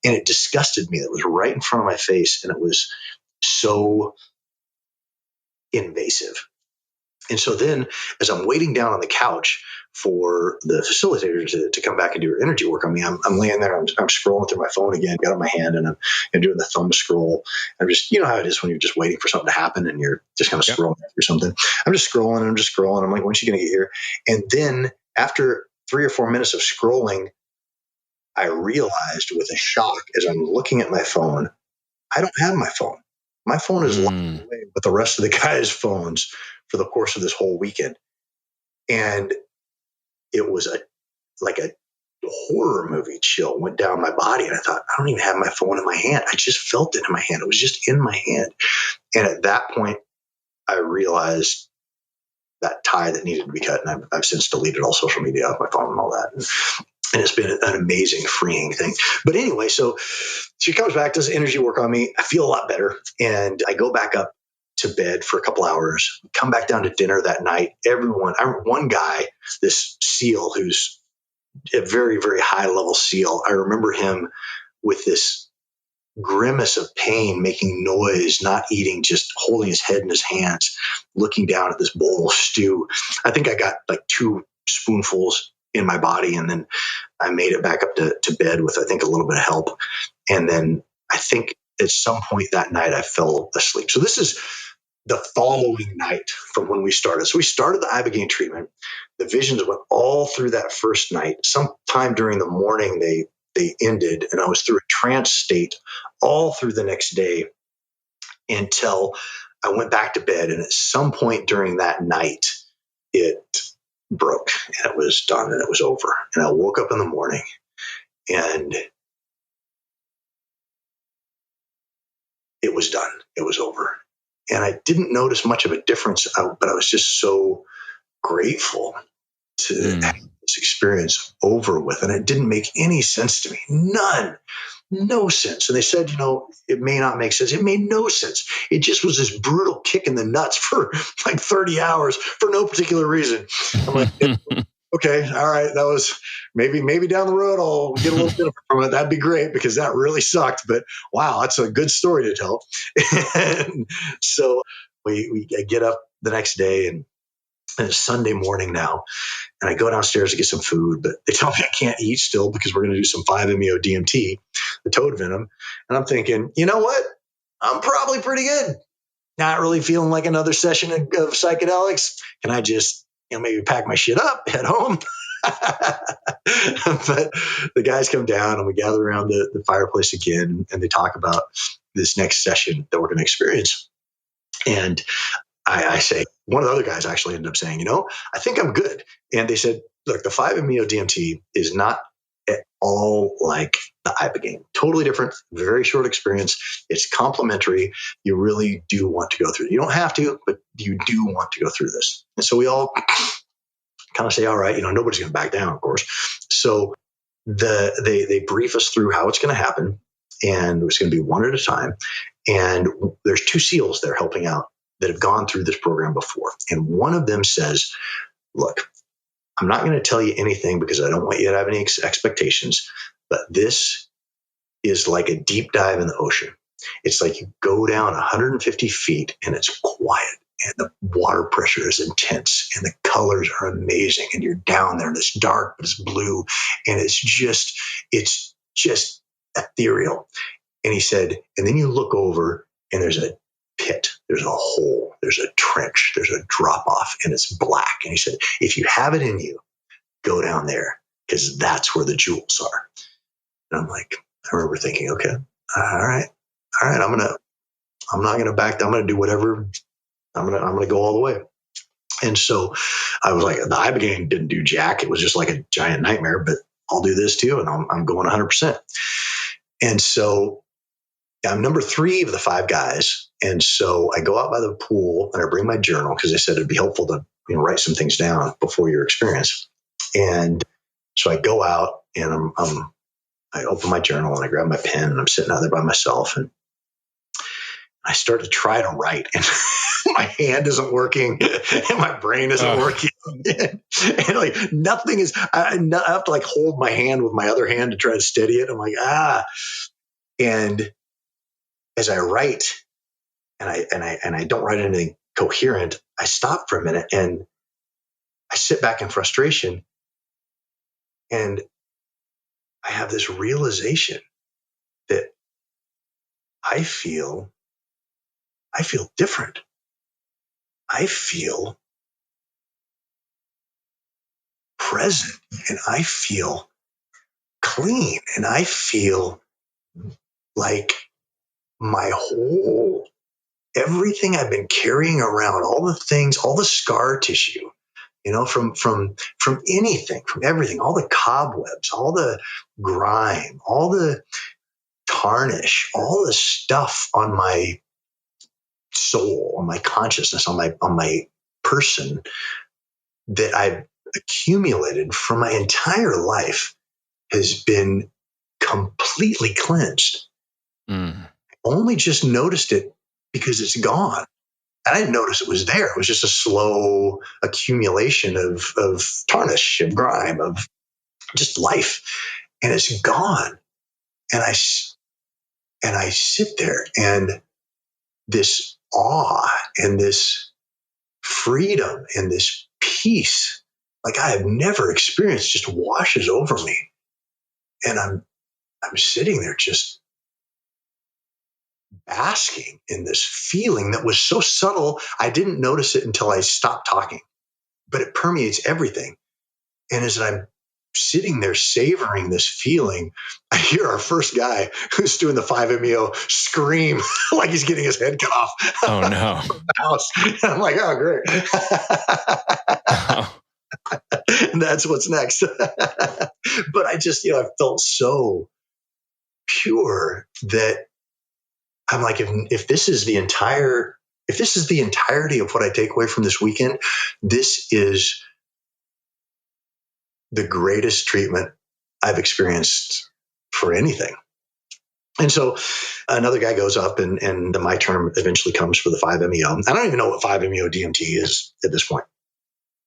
and it disgusted me. That was right in front of my face. And it was so invasive. And so then, as I'm waiting down on the couch for the facilitator to come back and do her energy work on me, I'm laying there, I'm scrolling through my phone again, got it in my hand, and I'm doing the thumb scroll. I'm just, you know how it is when you're just waiting for something to happen and you're just kind of scrolling through something. I'm just scrolling and I'm just scrolling. I'm like, when's she going to get here? And then after 3 or 4 minutes of scrolling, I realized with a shock as I'm looking at my phone, I don't have my phone. My phone is locked away with the rest of the guys' phones for the course of this whole weekend. And it was like a horror movie chill went down my body. And I thought, I don't even have my phone in my hand. I just felt it in my hand. It was just in my hand. And at that point, I realized that tie that needed to be cut. And I've since deleted all social media off my phone and all that. And it's been an amazing, freeing thing. But anyway, so she comes back, does energy work on me. I feel a lot better. And I go back up to bed for a couple hours, come back down to dinner that night. One guy, this SEAL who's a very, very high level SEAL, I remember him with this grimace of pain, making noise, not eating, just holding his head in his hands, looking down at this bowl of stew. I think I got like 2 spoonfuls in my body, and then I made it back up to bed with, I think, a little bit of help. And then I think at some point that night I fell asleep. So this is the following night from when we started. So we started the Ibogaine treatment. The visions went all through that first night. Sometime during the morning, they ended, and I was through a trance state all through the next day until I went back to bed. And at some point during that night, it broke and it was done and it was over. And I woke up in the morning and it was done. It was over. And I didn't notice much of a difference, but I was just so grateful to have this experience over with. And it didn't make any sense to me. None. No sense. And they said, it may not make sense. It made no sense. It just was this brutal kick in the nuts for like 30 hours for no particular reason. I'm like, okay, all right. That was maybe down the road I'll get a little bit from it. That'd be great because that really sucked. But wow, that's a good story to tell. And so I get up the next day and it's Sunday morning now. And I go downstairs to get some food, but they tell me I can't eat still because we're going to do some 5-MeO DMT, the toad venom. And I'm thinking, you know what? I'm probably pretty good. Not really feeling like another session of psychedelics. Can I just, maybe pack my shit up, head home? But the guys come down and we gather around the fireplace again, and they talk about this next session that we're going to experience. And I say, one of the other guys actually ended up saying, I think I'm good. And they said, look, the 5-MeO DMT is not at all like the Ibogaine. Totally different, very short experience. It's complementary. You really do want to go through it. You don't have to, but you do want to go through this. And so we all kind of say, all right, nobody's going to back down, of course. So they brief us through how it's going to happen. And it's going to be one at a time. And there's 2 SEALs there helping out that have gone through this program before. And one of them says, look, I'm not going to tell you anything because I don't want you to have any expectations, but this is like a deep dive in the ocean. It's like you go down 150 feet and it's quiet and the water pressure is intense and the colors are amazing. And you're down there and it's dark, but it's blue. And it's just ethereal. And he said, and then you look over and there's a pit, there's a hole, there's a trench, there's a drop off, and it's black. And he said, if you have it in you, go down there because that's where the jewels are. And I'm like, I remember thinking, okay, all right, I'm not gonna back. I'm gonna do whatever. I'm gonna go all the way. And so I was like, the Ibogaine didn't do jack. It was just like a giant nightmare, but I'll do this too, and I'm going 100%. And so I'm number 3 of the 5 guys, And so I go out by the pool and I bring my journal because they said it'd be helpful to write some things down before your experience. And so I go out and I open my journal and I grab my pen and I'm sitting out there by myself and I start to try to write and my hand isn't working and my brain isn't working. And like nothing is, I have to like hold my hand with my other hand to try to steady it. I'm like, And as I write and I don't write anything coherent, I stop for a minute and I sit back in frustration and I have this realization that I feel different. I feel present and I feel clean and I feel like everything I've been carrying around, all the things, all the scar tissue, from anything, from everything, all the cobwebs, all the grime, all the tarnish, all the stuff on my soul, on my consciousness, on my person that I've accumulated from my entire life has been completely cleansed. Only just noticed it because it's gone. And I didn't notice it was there. It was just a slow accumulation of tarnish, of grime, of just life. And it's gone. And I sit there and this awe and this freedom and this peace, like I have never experienced, just washes over me. And I'm sitting there just basking in this feeling that was so subtle, I didn't notice it until I stopped talking. But it permeates everything. And as I'm sitting there savoring this feeling, I hear our first guy who's doing the 5-MeO scream like he's getting his head cut off. Oh, no. From the house. And I'm like, oh, great. And that's what's next. But I just, I felt so pure that I'm like, if this is the entirety of what I take away from this weekend, this is the greatest treatment I've experienced for anything. And so another guy goes up and my term eventually comes for the 5-MeO. I don't even know what 5-MeO DMT is at this point.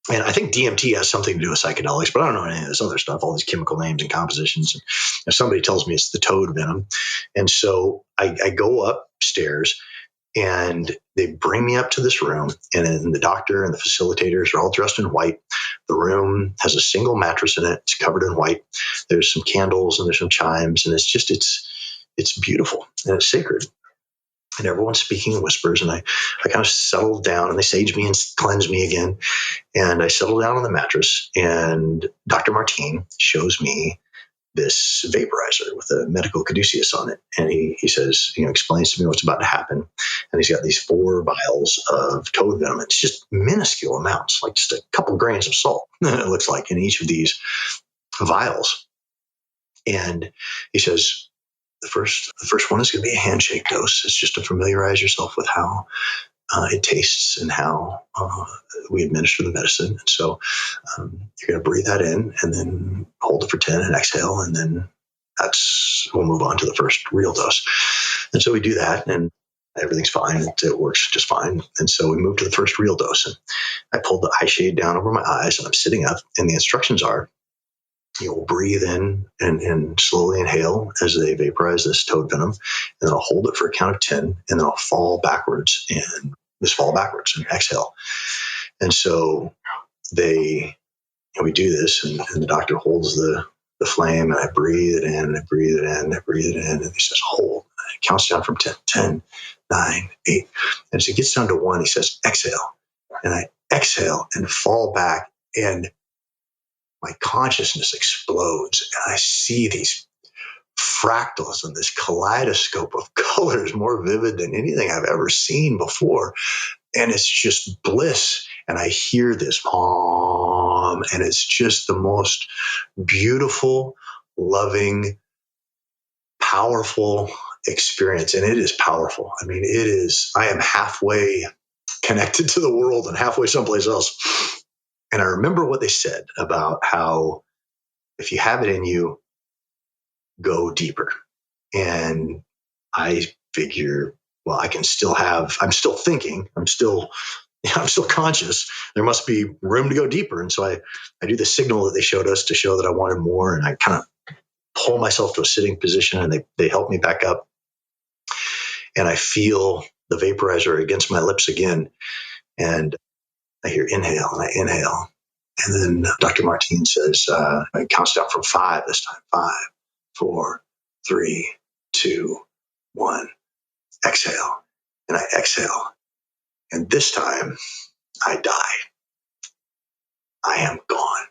And I think DMT has something to do with psychedelics, but I don't know any of this other stuff, all these chemical names and compositions. And if somebody tells me it's the toad venom. And so I go upstairs and they bring me up to this room, and then the doctor and the facilitators are all dressed in white. The room has a single mattress in it. It's covered in white. There's some candles and there's some chimes, and it's beautiful and it's sacred. And everyone's speaking in whispers, and I kind of settle down, and they sage me and cleanse me again. And I settle down on the mattress, and Dr. Martin shows me this vaporizer with a medical caduceus on it. And he says, explains to me what's about to happen. And he's got these 4 vials of toad venom. It's just minuscule amounts, like just a couple grains of salt, it looks like, in each of these vials. And he says, the first one is going to be a handshake dose. It's just to familiarize yourself with how it tastes and how we administer the medicine. And so you're going to breathe that in and then hold it for 10 and exhale. And then we'll move on to the first real dose. And so we do that and everything's fine. It works just fine. And so we move to the first real dose. And I pulled the eye shade down over my eyes and I'm sitting up, and the instructions are, you'll breathe in and slowly inhale as they vaporize this toad venom. And then I'll hold it for a count of 10, and then I'll fall backwards and exhale. And so we do this, and the doctor holds the flame, and I breathe it in, and he says, hold. And it counts down from 10, 10, 9, 8. And as it gets down to 1, he says, exhale. And I exhale and fall back, and my consciousness explodes, and I see these fractals and this kaleidoscope of colors more vivid than anything I've ever seen before. And it's just bliss. And I hear this and it's just the most beautiful, loving, powerful experience, and it is powerful. I mean, I am halfway connected to the world and halfway someplace else. And I remember what they said about how if you have it in you, go deeper. And I figure, well, I'm still thinking, I'm still conscious. There must be room to go deeper. And so I do the signal that they showed us to show that I wanted more. And I kind of pull myself to a sitting position, and they help me back up. And I feel the vaporizer against my lips again. And I hear inhale, and I inhale. And then Dr. Martin says, it counts down from 5 this time. 5, 4, 3, 2, 1. Exhale. And I exhale. And this time I die. I am gone.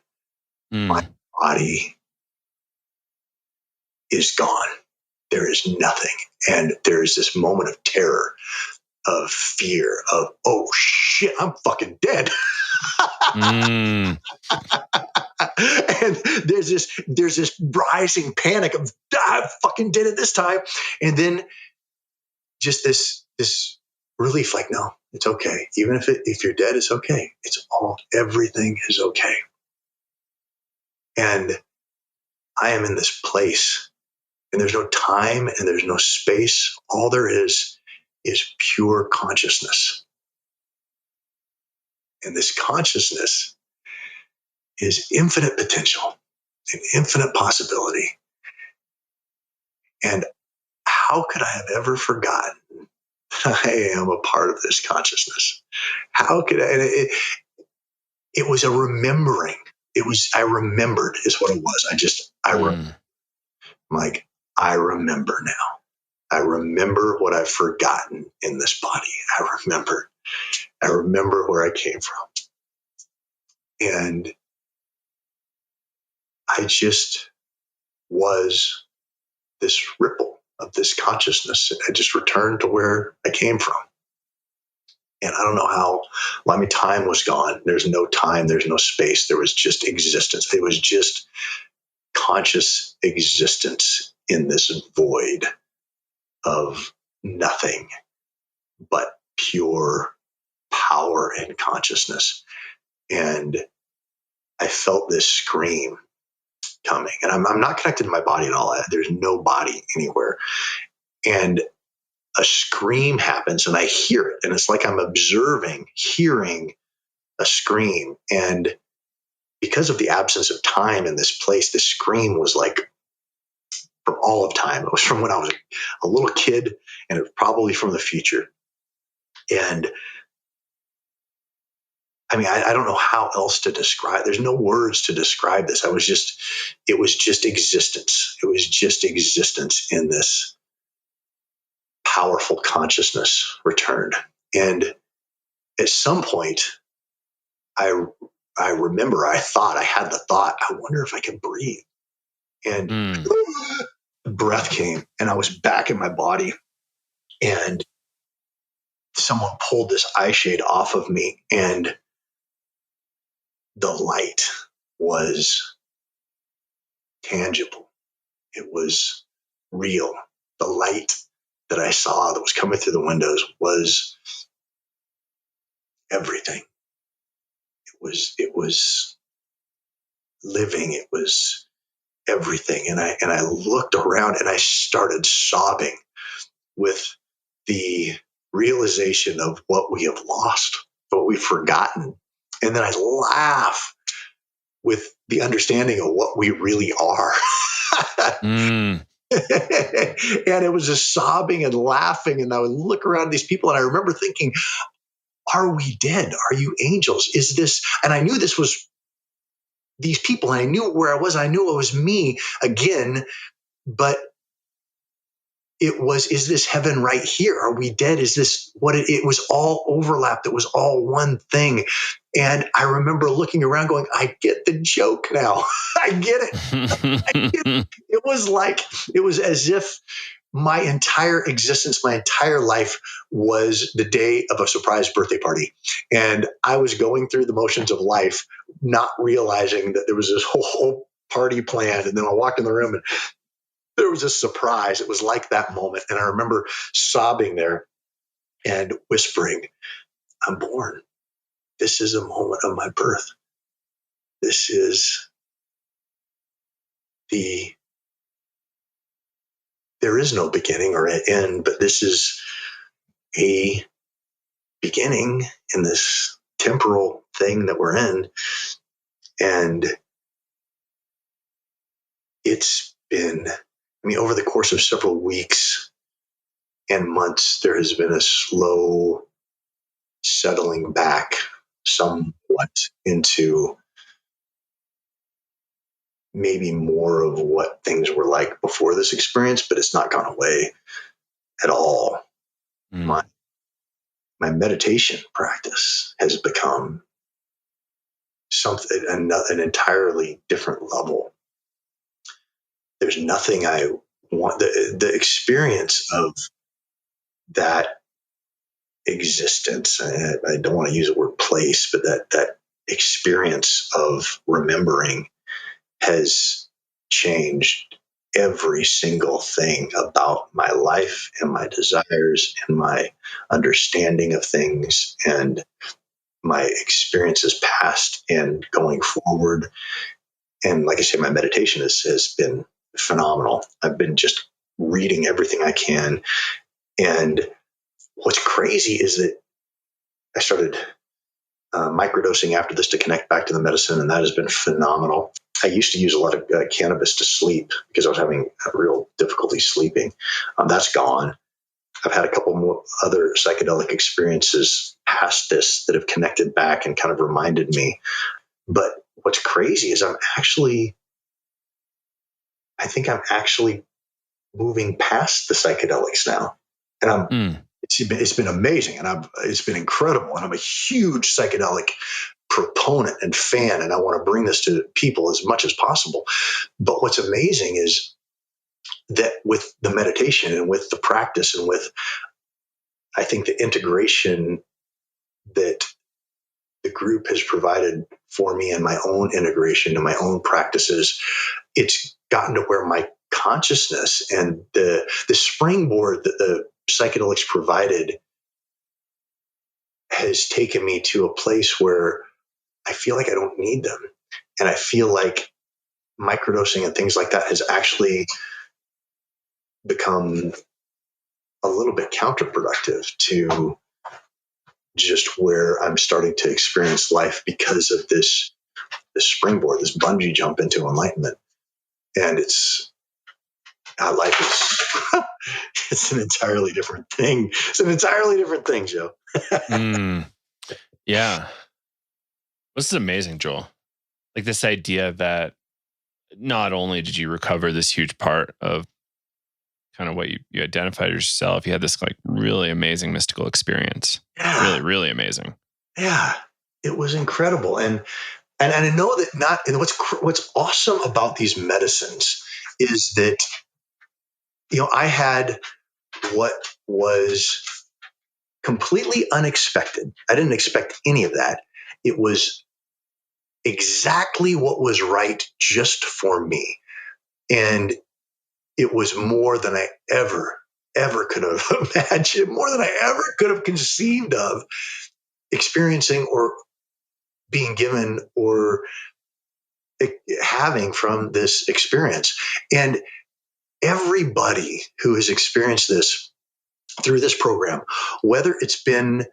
My body is gone. There is nothing. And there is this moment of terror, of fear, of, oh shit, I'm fucking dead. And there's this rising panic of, I'm fucking dead at this time. And then just this relief, like, no, it's okay. Even if you're dead, it's okay. Everything is okay. And I am in this place, and there's no time and there's no space. All there is pure consciousness. And this consciousness is infinite potential and infinite possibility. And how could I have ever forgotten I am a part of this consciousness? How could I? It was a remembering. I remembered is what it was. Like, I remember now. I remember what I've forgotten in this body. I remember where I came from. And I just was this ripple of this consciousness. I just returned to where I came from. And I don't know how, time was gone. There's no time. There's no space. There was just existence. It was just conscious existence in this void of nothing but pure power and consciousness. And I felt this scream coming. And I'm not connected to my body at all. There's no body anywhere. And a scream happens, and I hear it. And it's like I'm hearing a scream. And because of the absence of time in this place, this scream was like from all of time. It was from when I was a little kid, and it was probably from the future. And I mean, I don't know how else to describe. There's no words to describe this. It was just existence. It was just existence in this powerful consciousness returned. And at some point, I remember I had the thought, I wonder if I can breathe. And the breath came, and I was back in my body, and someone pulled this eye shade off of me, and the light was tangible. It was real. The light that I saw that was coming through the windows was everything. It was living. It was everything. And I looked around, and I started sobbing with the realization of what we have lost, what we've forgotten. And then I laugh with the understanding of what we really are. And it was just sobbing and laughing. And I would look around at these people, and I remember thinking, are we dead? Are you angels? Is this? And I knew this was these people, and I knew where I was. I knew it was me again, but it was, is this heaven right here? Are we dead? Is this what it was? All overlapped. It was all one thing. And I remember looking around going, I get the joke now. I get it. It was as if my entire existence, my entire life was the day of a surprise birthday party. And I was going through the motions of life, not realizing that there was this whole party planned. And then I walked in the room, and there was a surprise. It was like that moment. And I remember sobbing there and whispering, I'm born. This is a moment of my birth. This is there is no beginning or an end, but this is a beginning in this temporal thing that we're in. And it's been, over the course of several weeks and months, there has been a slow settling back somewhat into maybe more of what things were like before this experience, but it's not gone away at all. My meditation practice has become something, an entirely different level. There's nothing I want. The experience of that existence, I don't want to use the word place, but that experience of remembering has changed every single thing about my life and my desires and my understanding of things and my experiences past and going forward. And like I say, my meditation has been phenomenal. I've been just reading everything I can. And what's crazy is that I started microdosing after this to connect back to the medicine, and that has been phenomenal. I used to use a lot of cannabis to sleep because I was having real difficulty sleeping. That's gone. I've had a couple more other psychedelic experiences past this that have connected back and kind of reminded me. But what's crazy is I think I'm actually moving past the psychedelics now. And it's been amazing, and it's been incredible. And I'm a huge psychedelic proponent and fan, and I want to bring this to people as much as possible. But what's amazing is that with the meditation and with the practice and with, I think, the integration that the group has provided for me and my own integration and my own practices, it's gotten to where my consciousness and the springboard that the psychedelics provided has taken me to a place where I feel like I don't need them. And I feel like microdosing and things like that has actually become a little bit counterproductive to just where I'm starting to experience life because of this springboard, this bungee jump into enlightenment. And life is, it's an entirely different thing. It's an entirely different thing, Joe. Yeah. This is amazing, Joel. Like this idea that not only did you recover this huge part of kind of what you identified yourself, you had this like really amazing mystical experience. Yeah. Really, really amazing. Yeah. It was incredible. And I know that and what's awesome about these medicines is that, I had what was completely unexpected. I didn't expect any of that. It was exactly what was right just for me. And it was more than I ever could have imagined, more than I ever could have conceived of experiencing or being given or having from this experience. And everybody who has experienced this through this program, whether it's been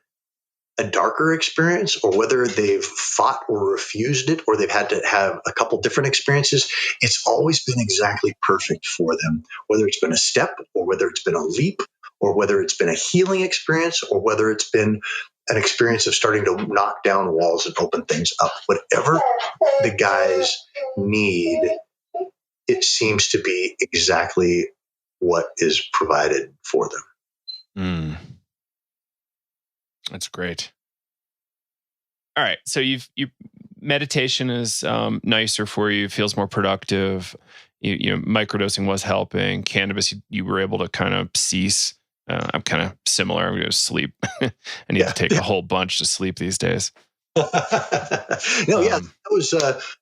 a darker experience or whether they've fought or refused it or they've had to have a couple different experiences, it's always been exactly perfect for them, whether it's been a step or whether it's been a leap or whether it's been a healing experience or whether it's been an experience of starting to knock down walls and open things up. Whatever the guys need, it seems to be exactly what is provided for them. That's great. All right. So meditation is nicer for you, feels more productive. Microdosing was helping. Cannabis, you were able to kind of cease. I'm kind of similar. I'm going to sleep. I need to take a whole bunch to sleep these days. No, yeah,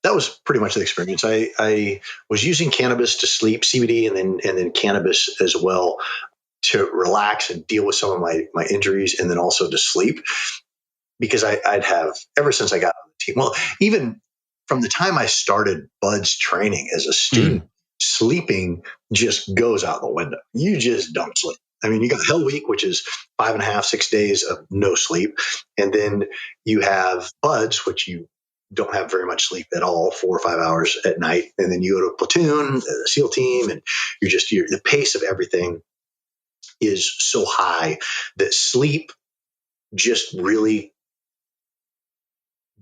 that was pretty much the experience. I was using cannabis to sleep, CBD, and then cannabis as well to relax and deal with some of my injuries, and then also to sleep, because I'd have, ever since I got on the team. Well, even from the time I started Bud's training as a student, sleeping just goes out the window. You just don't sleep. I mean, you got Hell Week, which is 5.5, 6 days of no sleep. And then you have Buds, which you don't have very much sleep at all, 4 or 5 hours at night. And then you go to a platoon, a SEAL team, and the pace of everything is so high that sleep just really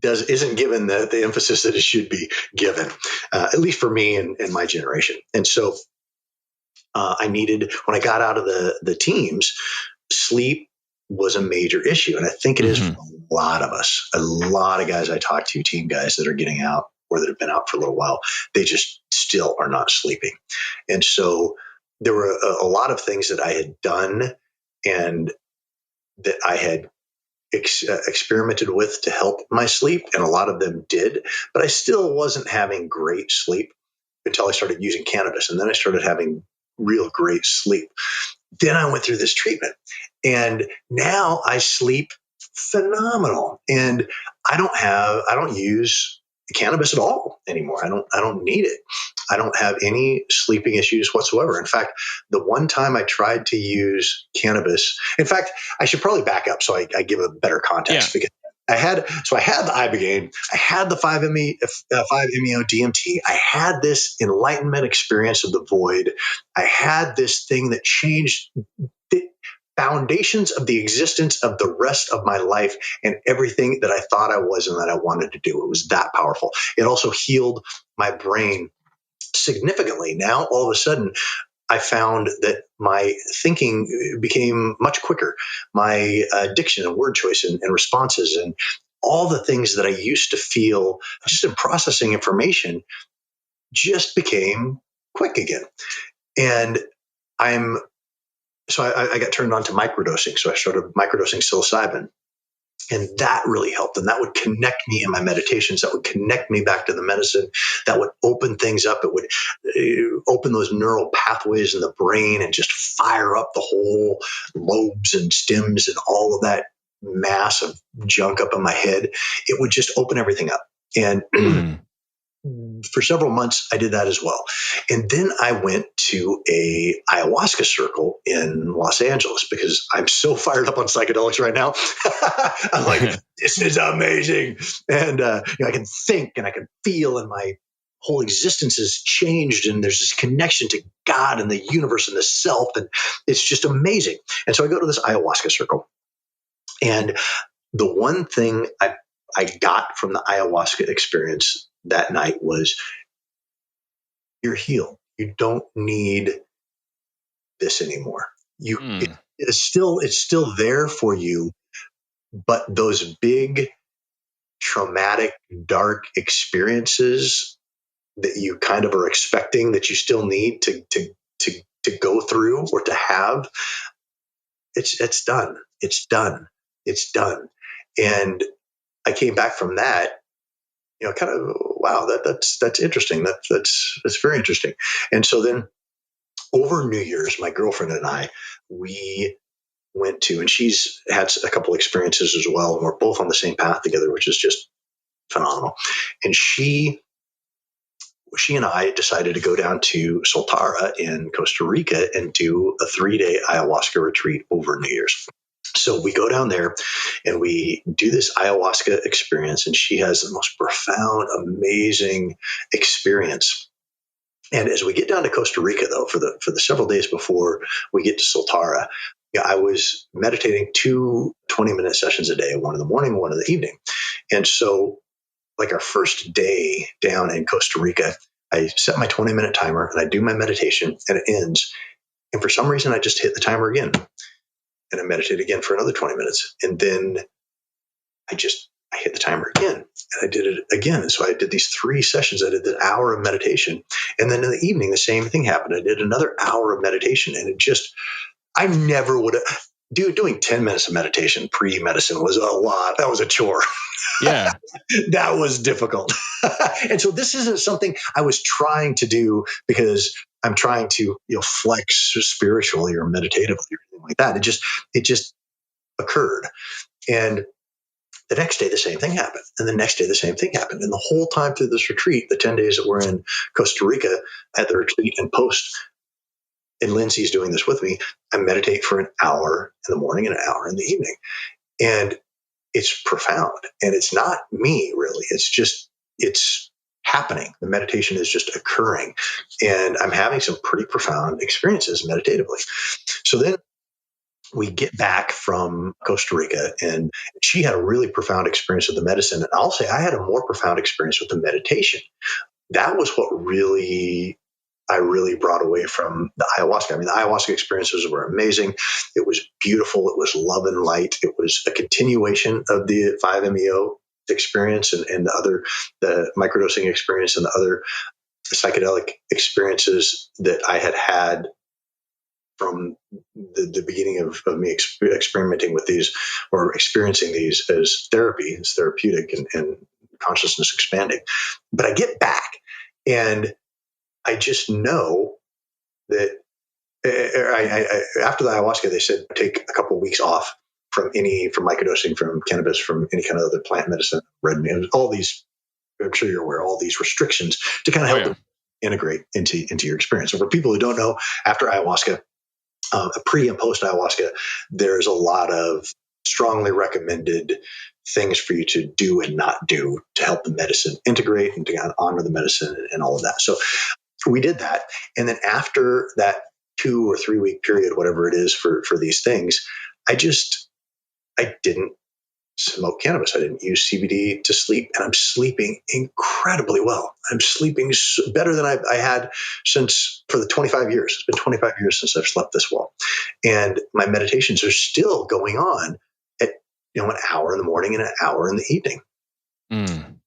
isn't given the emphasis that it should be given, at least for me and my generation. And so I needed, when I got out of the teams, sleep was a major issue. And I think it is for a lot of us. A lot of guys I talk to, team guys that are getting out or that have been out for a little while, they just still are not sleeping. And so there were a lot of things that I had done and that I had experimented with to help my sleep, and a lot of them did, but I still wasn't having great sleep until I started using cannabis, and then I started having real great sleep. Then I went through this treatment, and now I sleep phenomenal, and I don't use cannabis at all anymore. I don't need it. I don't have any sleeping issues whatsoever. In fact, the one time I tried to use cannabis, in fact, I should probably back up so I give a better context, because I had the Ibogaine, I had the 5-MeO DMT, I had this enlightenment experience of the void, I had this thing that changed the foundations of the existence of the rest of my life and everything that I thought I was and that I wanted to do. It was that powerful. It also healed my brain significantly. Now, all of a sudden, I found that my thinking became much quicker. My diction and word choice and responses and all the things that I used to feel just in processing information just became quick again. And I got turned on to microdosing. So I started microdosing psilocybin. And that really helped. And that would connect me in my meditations. That would connect me back to the medicine. That would open things up. It would open those neural pathways in the brain and just fire up the whole lobes and stems and all of that mass of junk up in my head. It would just open everything up. And for several months, I did that as well. And then I went to a ayahuasca circle in Los Angeles because I'm so fired up on psychedelics right now. I'm like, this is amazing. And I can think and I can feel, and my whole existence has changed. And there's this connection to God and the universe and the self. And it's just amazing. And so I go to this ayahuasca circle. And the one thing I got from the ayahuasca experience that night was, you're healed. You don't need this anymore. It's still there for you, but those big traumatic, dark experiences that you kind of are expecting that you still need to go through or to have, it's done. It's done. It's done. And I came back from that, kind of, wow, that's interesting. That's very interesting. And so then over New Year's, my girlfriend and I, we went to, and she's had a couple experiences as well, and we're both on the same path together, which is just phenomenal. And she and I decided to go down to Soltara in Costa Rica and do a 3-day ayahuasca retreat over New Year's. So we go down there and we do this ayahuasca experience, and she has the most profound, amazing experience. And as we get down to Costa Rica, though, for the several days before we get to Soltara, I was meditating 2 20-minute sessions a day, one in the morning, one in the evening. And so, like our first day down in Costa Rica, I set my 20-minute timer and I do my meditation, and it ends. And for some reason, I just hit the timer again, and I meditate again for another 20 minutes. And then I hit the timer again, and I did it again. And so I did these 3 sessions. I did an hour of meditation. And then in the evening, the same thing happened. I did another hour of meditation, and I never would have, doing 10 minutes of meditation pre-medicine was a lot. That was a chore. Yeah. That was difficult. And so this isn't something I was trying to do because I'm trying to, flex spiritually or meditatively or anything like that. It just occurred. And the next day, the same thing happened. And the next day, the same thing happened. And the whole time through this retreat, the 10 days that we're in Costa Rica at the retreat and post, and Lindsay's doing this with me, I meditate for an hour in the morning and an hour in the evening. And it's profound. And it's not me, really. It's happening. The meditation is just occurring. And I'm having some pretty profound experiences meditatively. So then we get back from Costa Rica, and she had a really profound experience with the medicine. And I'll say I had a more profound experience with the meditation. That was what I really brought away from the ayahuasca. I mean, the ayahuasca experiences were amazing. It was beautiful. It was love and light. It was a continuation of the 5-MeO experience and the microdosing experience and the other psychedelic experiences that I had from the beginning of me experimenting with these or experiencing these as therapy, as therapeutic and consciousness expanding. But I get back and I just know that after the ayahuasca, they said take a couple of weeks off from microdosing, from cannabis, from any kind of other plant medicine, red meat, all these. I'm sure you're aware, all these restrictions to kind of help them integrate into your experience. So for people who don't know, after ayahuasca, pre and post ayahuasca, there's a lot of strongly recommended things for you to do and not do to help the medicine integrate and to honor the medicine and all of that. So we did that. And then after that 2 or 3 week period, whatever it is for these things, I didn't smoke cannabis. I didn't use CBD to sleep, and I'm sleeping incredibly well. I'm sleeping better than I had for the 25 years. It's been 25 years since I've slept this well. And my meditations are still going on at, an hour in the morning and an hour in the evening. Mm.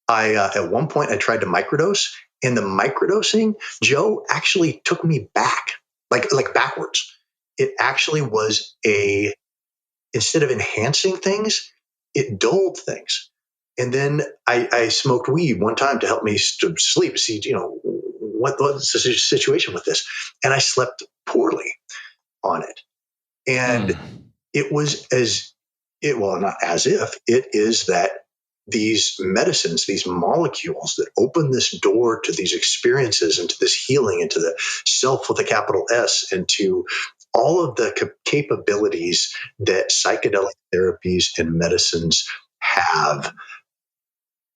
At one point I tried to microdose, and the microdosing, Joe, actually took me back, like backwards. It actually was instead of enhancing things, it dulled things. And then I smoked weed one time to help me to sleep, see, what's the situation with this? And I slept poorly on it. And it was not as if, it is that these medicines, these molecules that open this door to these experiences and to this healing and to the self with a capital S and to all of the capabilities that psychedelic therapies and medicines have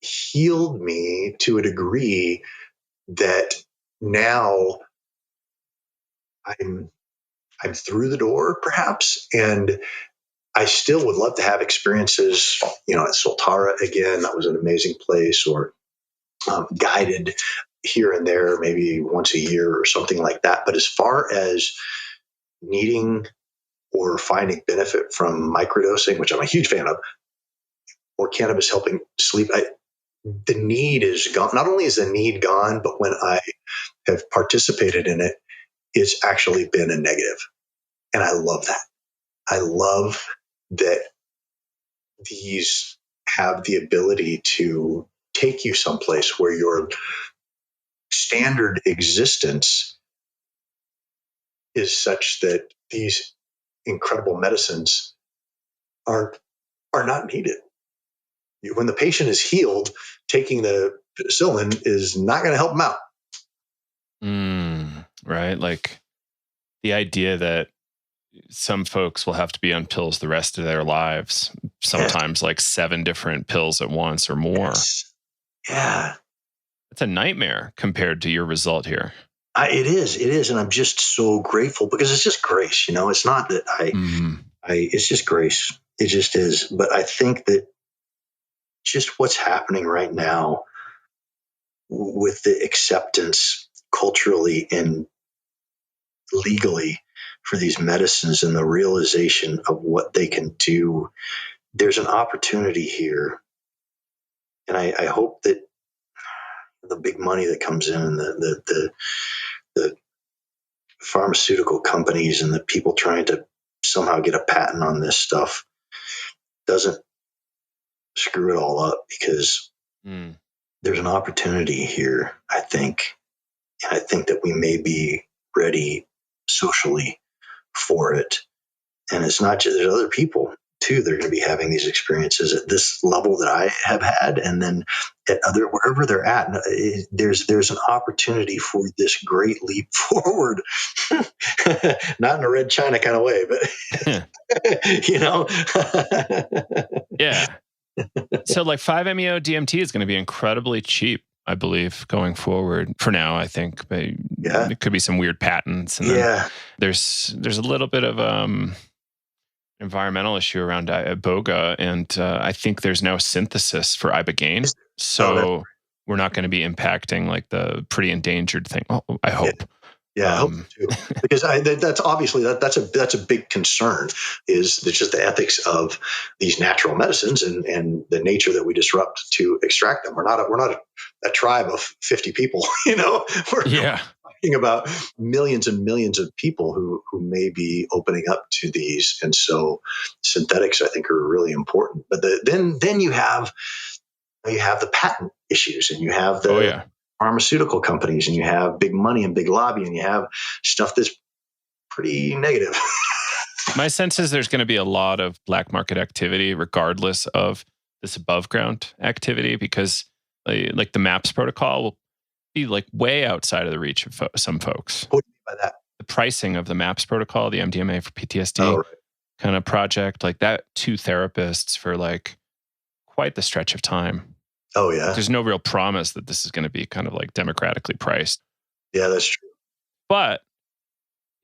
healed me to a degree that now I'm through the door, perhaps, and I still would love to have experiences, at Soltara again. That was an amazing place, or guided here and there, maybe once a year or something like that. But as far as needing or finding benefit from microdosing, which I'm a huge fan of, or cannabis helping sleep, the need is gone. Not only is the need gone, but when I have participated in it, it's actually been a negative. And I love that. I love that these have the ability to take you someplace where your standard existence is such that these incredible medicines are not needed. When the patient is healed, taking the penicillin is not going to help them out. Right. Like the idea that some folks will have to be on pills the rest of their lives, sometimes like 7 different pills at once or more. Yes. Yeah. It's a nightmare compared to your result here. It is. And I'm just so grateful because it's just grace. It's not that it's just grace. It just is. But I think that just what's happening right now with the acceptance culturally and legally for these medicines and the realization of what they can do, there's an opportunity here. And I hope that the big money that comes in and the pharmaceutical companies and the people trying to somehow get a patent on this stuff doesn't screw it all up, because there's an opportunity here, I think. And I think that we may be ready socially for it. And it's not just, there's other people too that are going to be having these experiences at this level that I have had, and then at other, wherever they're at. There's an opportunity for this great leap forward. Not in a Red China kind of way, but you know. Yeah. So like 5-MeO DMT is going to be incredibly cheap, I believe, going forward. For now, I think. But Yeah. it could be some weird patents, and then there's a little bit of environmental issue around Iboga, and I think there's no synthesis for Ibogaine, so we're not going to be impacting like the pretty endangered thing. Oh, I hope. Yeah, I hope so too. Because that's obviously that's a big concern, is just the ethics of these natural medicines and the nature that we disrupt to extract them. We're not a tribe of 50 people, you know. We're talking about millions and millions of people who may be opening up to these, and so synthetics, I think, are really important. But then you have the patent issues, and you have the pharmaceutical companies, and you have big money and big lobby, and you have stuff that's pretty negative. My sense is there's going to be a lot of black market activity regardless of this above ground activity, because like the MAPS protocol will be like way outside of the reach of some folks. What do you mean by that? The pricing of the MAPS protocol, the MDMA for PTSD kind of project, like that, 2 therapists for like quite the stretch of time. Oh, yeah. There's no real promise that this is going to be kind of like democratically priced. Yeah, that's true. But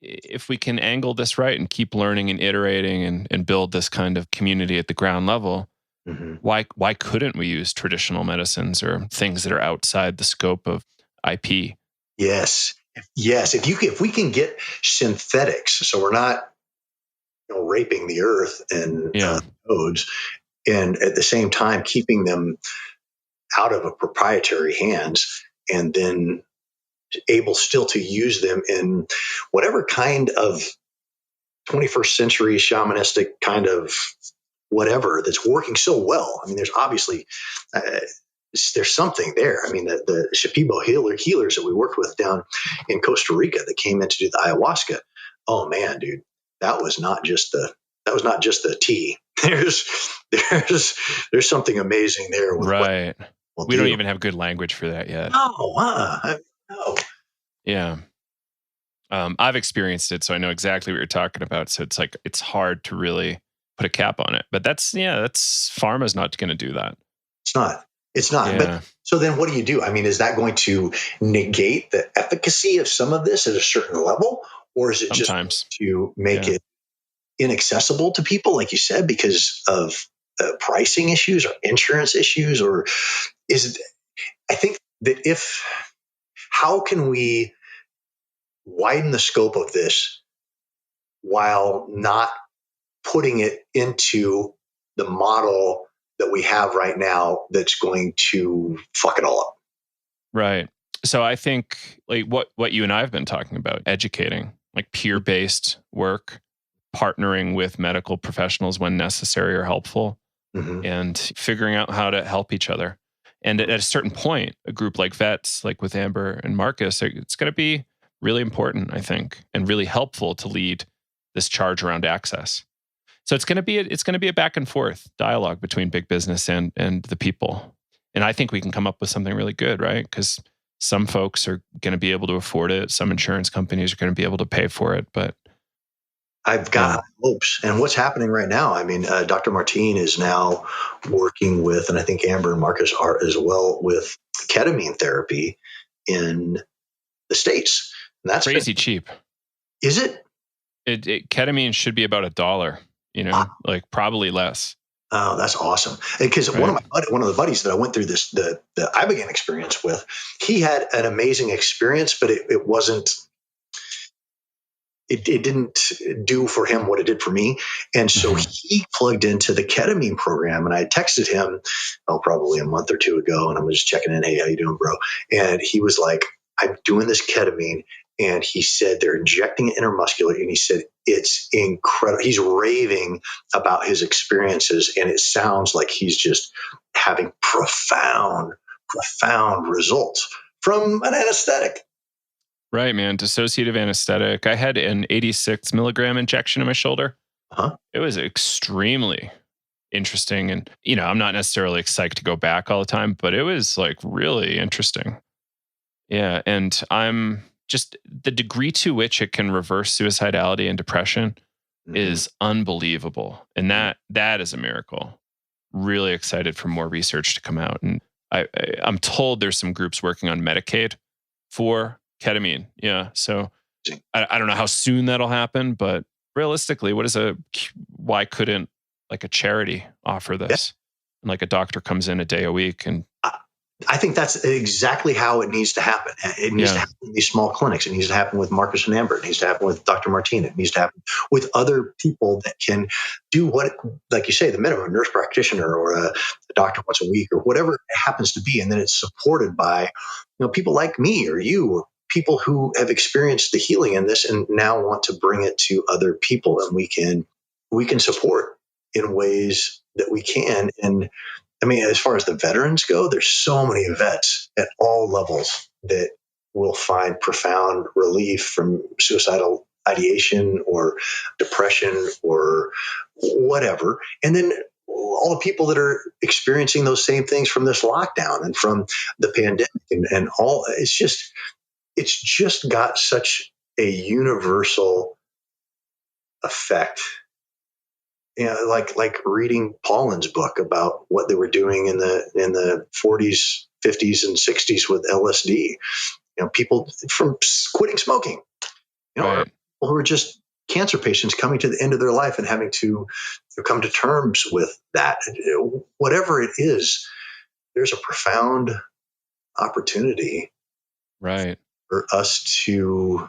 if we can angle this right and keep learning and iterating and build this kind of community at the ground level, why couldn't we use traditional medicines or things that are outside the scope of IP? Yes. If we can get synthetics, so we're not raping the earth and codes, and at the same time keeping them out of a proprietary hands, and then able still to use them in whatever kind of 21st century shamanistic kind of whatever that's working so well. I mean, there's obviously there's something there. I mean, the Shipibo healers that we worked with down in Costa Rica that came in to do the ayahuasca. Oh man, dude, that was not just the tea. There's something amazing there. With we don't even have good language for that yet. No. Yeah. I've experienced it, so I know exactly what you're talking about. So it's like, it's hard to really put a cap on it, but that's pharma's not going to do that. It's not. Yeah. But so then what do you do? I mean, is that going to negate the efficacy of some of this at a certain level? Or is it sometimes just to make it inaccessible to people, like you said, because of pricing issues or insurance issues? Or I think that how can we widen the scope of this while not putting it into the model that we have right now that's going to fuck it all up? Right. So I think like what you and I have been talking about, educating, like peer-based work, partnering with medical professionals when necessary or helpful, and figuring out how to help each other. And at a certain point, a group like Vets, like with Amber and Marcus, it's going to be really important, I think, and really helpful to lead this charge around access. So it's going to be a back and forth dialogue between big business and the people. And I think we can come up with something really good, right? Because some folks are going to be able to afford it. Some insurance companies are going to be able to pay for it. But I've got hopes. And what's happening right now, I mean, Dr. Martine is now working with, and I think Amber and Marcus are as well, with ketamine therapy in the States. And that's crazy cheap. Is it? Ketamine should be about $1, like probably less. Oh, that's awesome. Because one of the buddies that I went through the Ibogaine experience with, he had an amazing experience, but it wasn't, it didn't do for him what it did for me. And so he plugged into the ketamine program, and I texted him, probably a month or two ago, and I was just checking in. Hey, how you doing, bro? And he was like, I'm doing this ketamine And he said they're injecting it intramuscular, and he said it's incredible. He's raving about his experiences, and it sounds like he's just having profound results from an anesthetic. Right, man. Dissociative anesthetic. I had an 86 milligram injection in my shoulder. Uh-huh. It was extremely interesting. And, I'm not necessarily psyched to go back all the time, but it was like really interesting. Yeah. And I'm just the degree to which it can reverse suicidality and depression is unbelievable. And that is a miracle. Really excited for more research to come out. And I'm told there's some groups working on Medicaid for ketamine. Yeah. So I don't know how soon that'll happen, but realistically, why couldn't like a charity offer this? And like a doctor comes in a day a week and I think that's exactly how it needs to happen. It needs to happen in these small clinics. It needs to happen with Marcus and Lambert. It needs to happen with Dr. Martina. It needs to happen with other people that can do what, like you say, the minimum, a nurse practitioner or a doctor once a week or whatever it happens to be. And then it's supported by people like me or you, or people who have experienced the healing in this and now want to bring it to other people. And we can support in ways that we can. And I mean, as far as the veterans go, there's so many vets at all levels that will find profound relief from suicidal ideation or depression or whatever. And then all the people that are experiencing those same things from this lockdown and from the pandemic and all, it's just got such a universal effect. Like reading Paulin's book about what they were doing in the 40s, 50s, and 60s with LSD. People from quitting smoking. Or people who are just cancer patients coming to the end of their life and having to come to terms with that. Whatever it is, there's a profound opportunity, right, for us to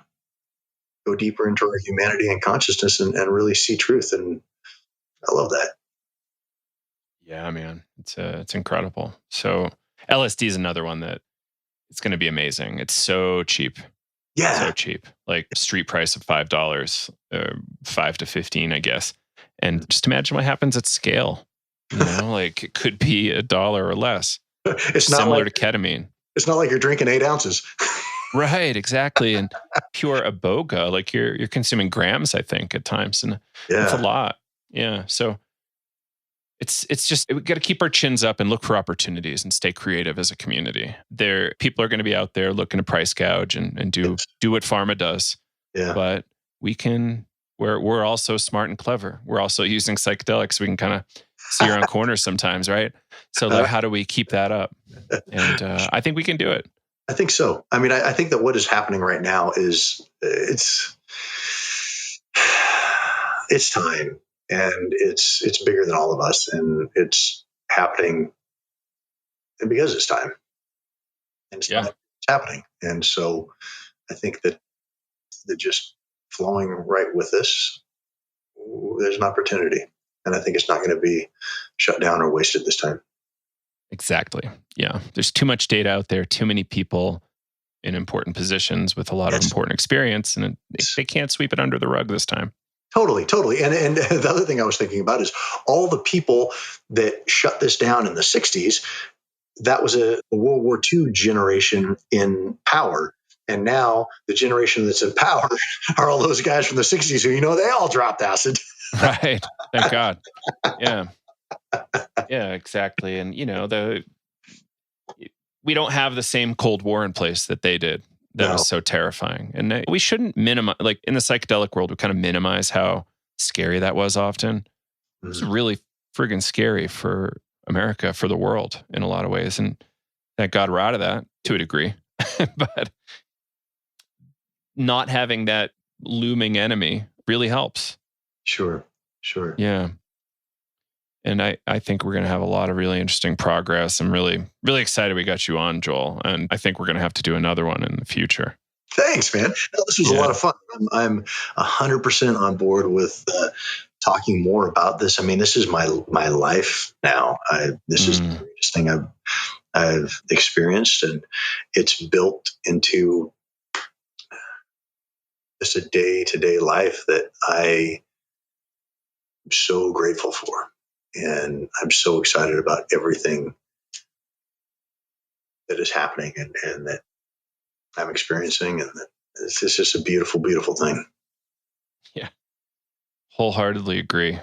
go deeper into our humanity and consciousness and really see truth. And I love that. Yeah, man. It's incredible. So LSD is another one that it's going to be amazing. It's so cheap. Yeah. So cheap. Like street price of $5, 5 to 15, I guess. And just imagine what happens at scale. Like it could be $1 or less. It's not similar to ketamine. It's not like you're drinking 8 ounces. Right, exactly. And pure Iboga, like you're consuming grams, I think, at times. And it's a lot. Yeah. So it's just we got to keep our chins up and look for opportunities and stay creative as a community. People are going to be out there looking to price gouge and do what pharma does. Yeah. But we're also smart and clever. We're also using psychedelics. We can kind of see around corners sometimes, right? So like, how do we keep that up? And I think we can do it. I think so. I mean, I think that what is happening right now is it's time. And it's bigger than all of us, and it's happening because it's time. And it's happening. And so I think that just flowing right with this, there's an opportunity. And I think it's not going to be shut down or wasted this time. Exactly. Yeah. There's too much data out there, too many people in important positions with a lot of important experience, and they can't sweep it under the rug this time. Totally. And the other thing I was thinking about is all the people that shut this down in the 60s, that was a World War II generation in power. And now the generation that's in power are all those guys from the 60s who, they all dropped acid. Right. Thank God. Yeah. Yeah, exactly. And, we don't have the same Cold War in place that they did. That was so terrifying. And we shouldn't minimize, like in the psychedelic world, we kind of minimize how scary that was often. It was really friggin' scary for America, for the world in a lot of ways. And thank God we're out of that to a degree. But not having that looming enemy really helps. Sure. Yeah. And I think we're going to have a lot of really interesting progress. I'm really, really excited we got you on, Joel. And I think we're going to have to do another one in the future. Thanks, man. No, this was a lot of fun. I'm 100% on board with talking more about this. I mean, this is my life now. This is the greatest thing I've experienced, and it's built into just a day-to-day life that I am so grateful for. And I'm so excited about everything that is happening and that I'm experiencing. And that it's just a beautiful, beautiful thing. Yeah. Wholeheartedly agree.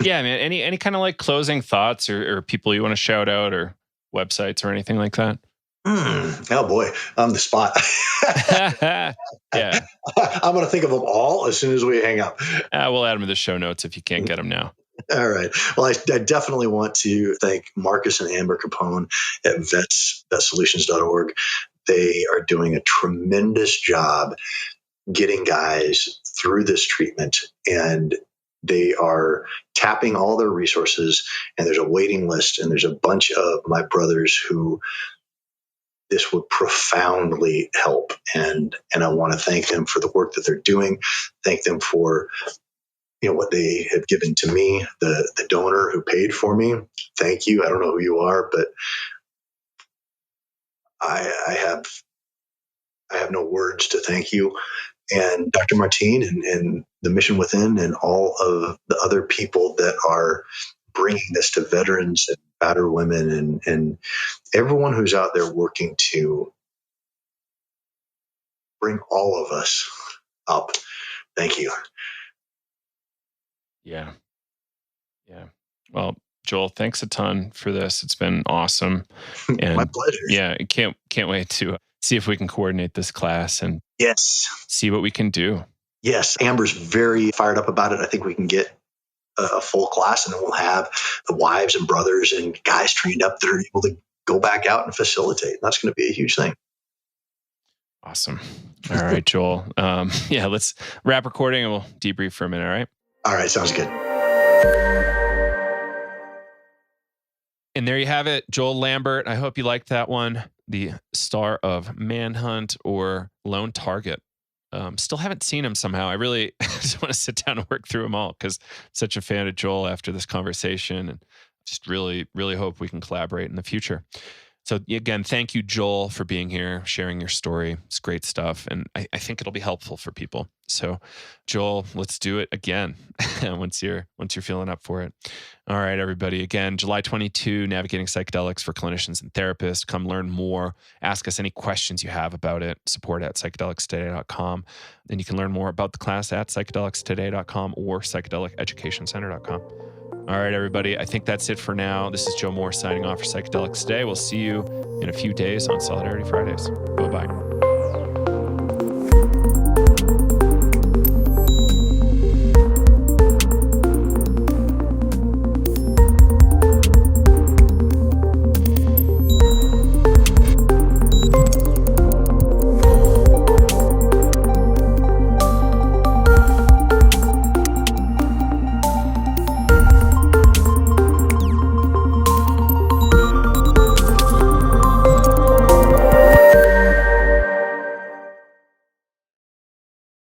Yeah, man. Any kind of like closing thoughts or people you want to shout out or websites or anything like that? Oh boy, I'm the spot. Yeah. I'm going to think of them all as soon as we hang up. We'll add them to the show notes if you can't get them now. All right. Well, I definitely want to thank Marcus and Amber Capone at vetsolutions.org. They are doing a tremendous job getting guys through this treatment, and they are tapping all their resources, and there's a waiting list, and there's a bunch of my brothers who this would profoundly help. And I want to thank them for the work that they're doing. Thank them for what they have given to me, the donor who paid for me. Thank you. I don't know who you are, but I have no words to thank you. And Dr. Martine and the Mission Within and all of the other people that are bringing this to veterans and battered women and everyone who's out there working to bring all of us up. Thank you. Yeah. Yeah. Well, Joel, thanks a ton for this. It's been awesome. And my pleasure. Yeah, can't wait to see if we can coordinate this class and see what we can do. Yes, Amber's very fired up about it. I think we can get a full class, and then we'll have the wives and brothers and guys trained up that are able to go back out and facilitate. That's going to be a huge thing. Awesome. All right, Joel. Yeah, let's wrap recording and we'll debrief for a minute. All right. All right. Sounds good. And there you have it, Joel Lambert. I hope you liked that one. The star of Manhunt or Lone Target. Still haven't seen him somehow. I really just want to sit down and work through them all because I'm such a fan of Joel after this conversation and just really, really hope we can collaborate in the future. So again, thank you, Joel, for being here, sharing your story. It's great stuff. And I think it'll be helpful for people. So Joel, let's do it again once you're feeling up for it. All right, everybody. Again, July 22, Navigating Psychedelics for Clinicians and Therapists. Come learn more. Ask us any questions you have about it. support@psychedelicstoday.com. And you can learn more about the class at psychedelicstoday.com or psychedeliceducationcenter.com. All right, everybody. I think that's it for now. This is Joe Moore signing off for Psychedelics Today. We'll see you in a few days on Solidarity Fridays. Bye-bye.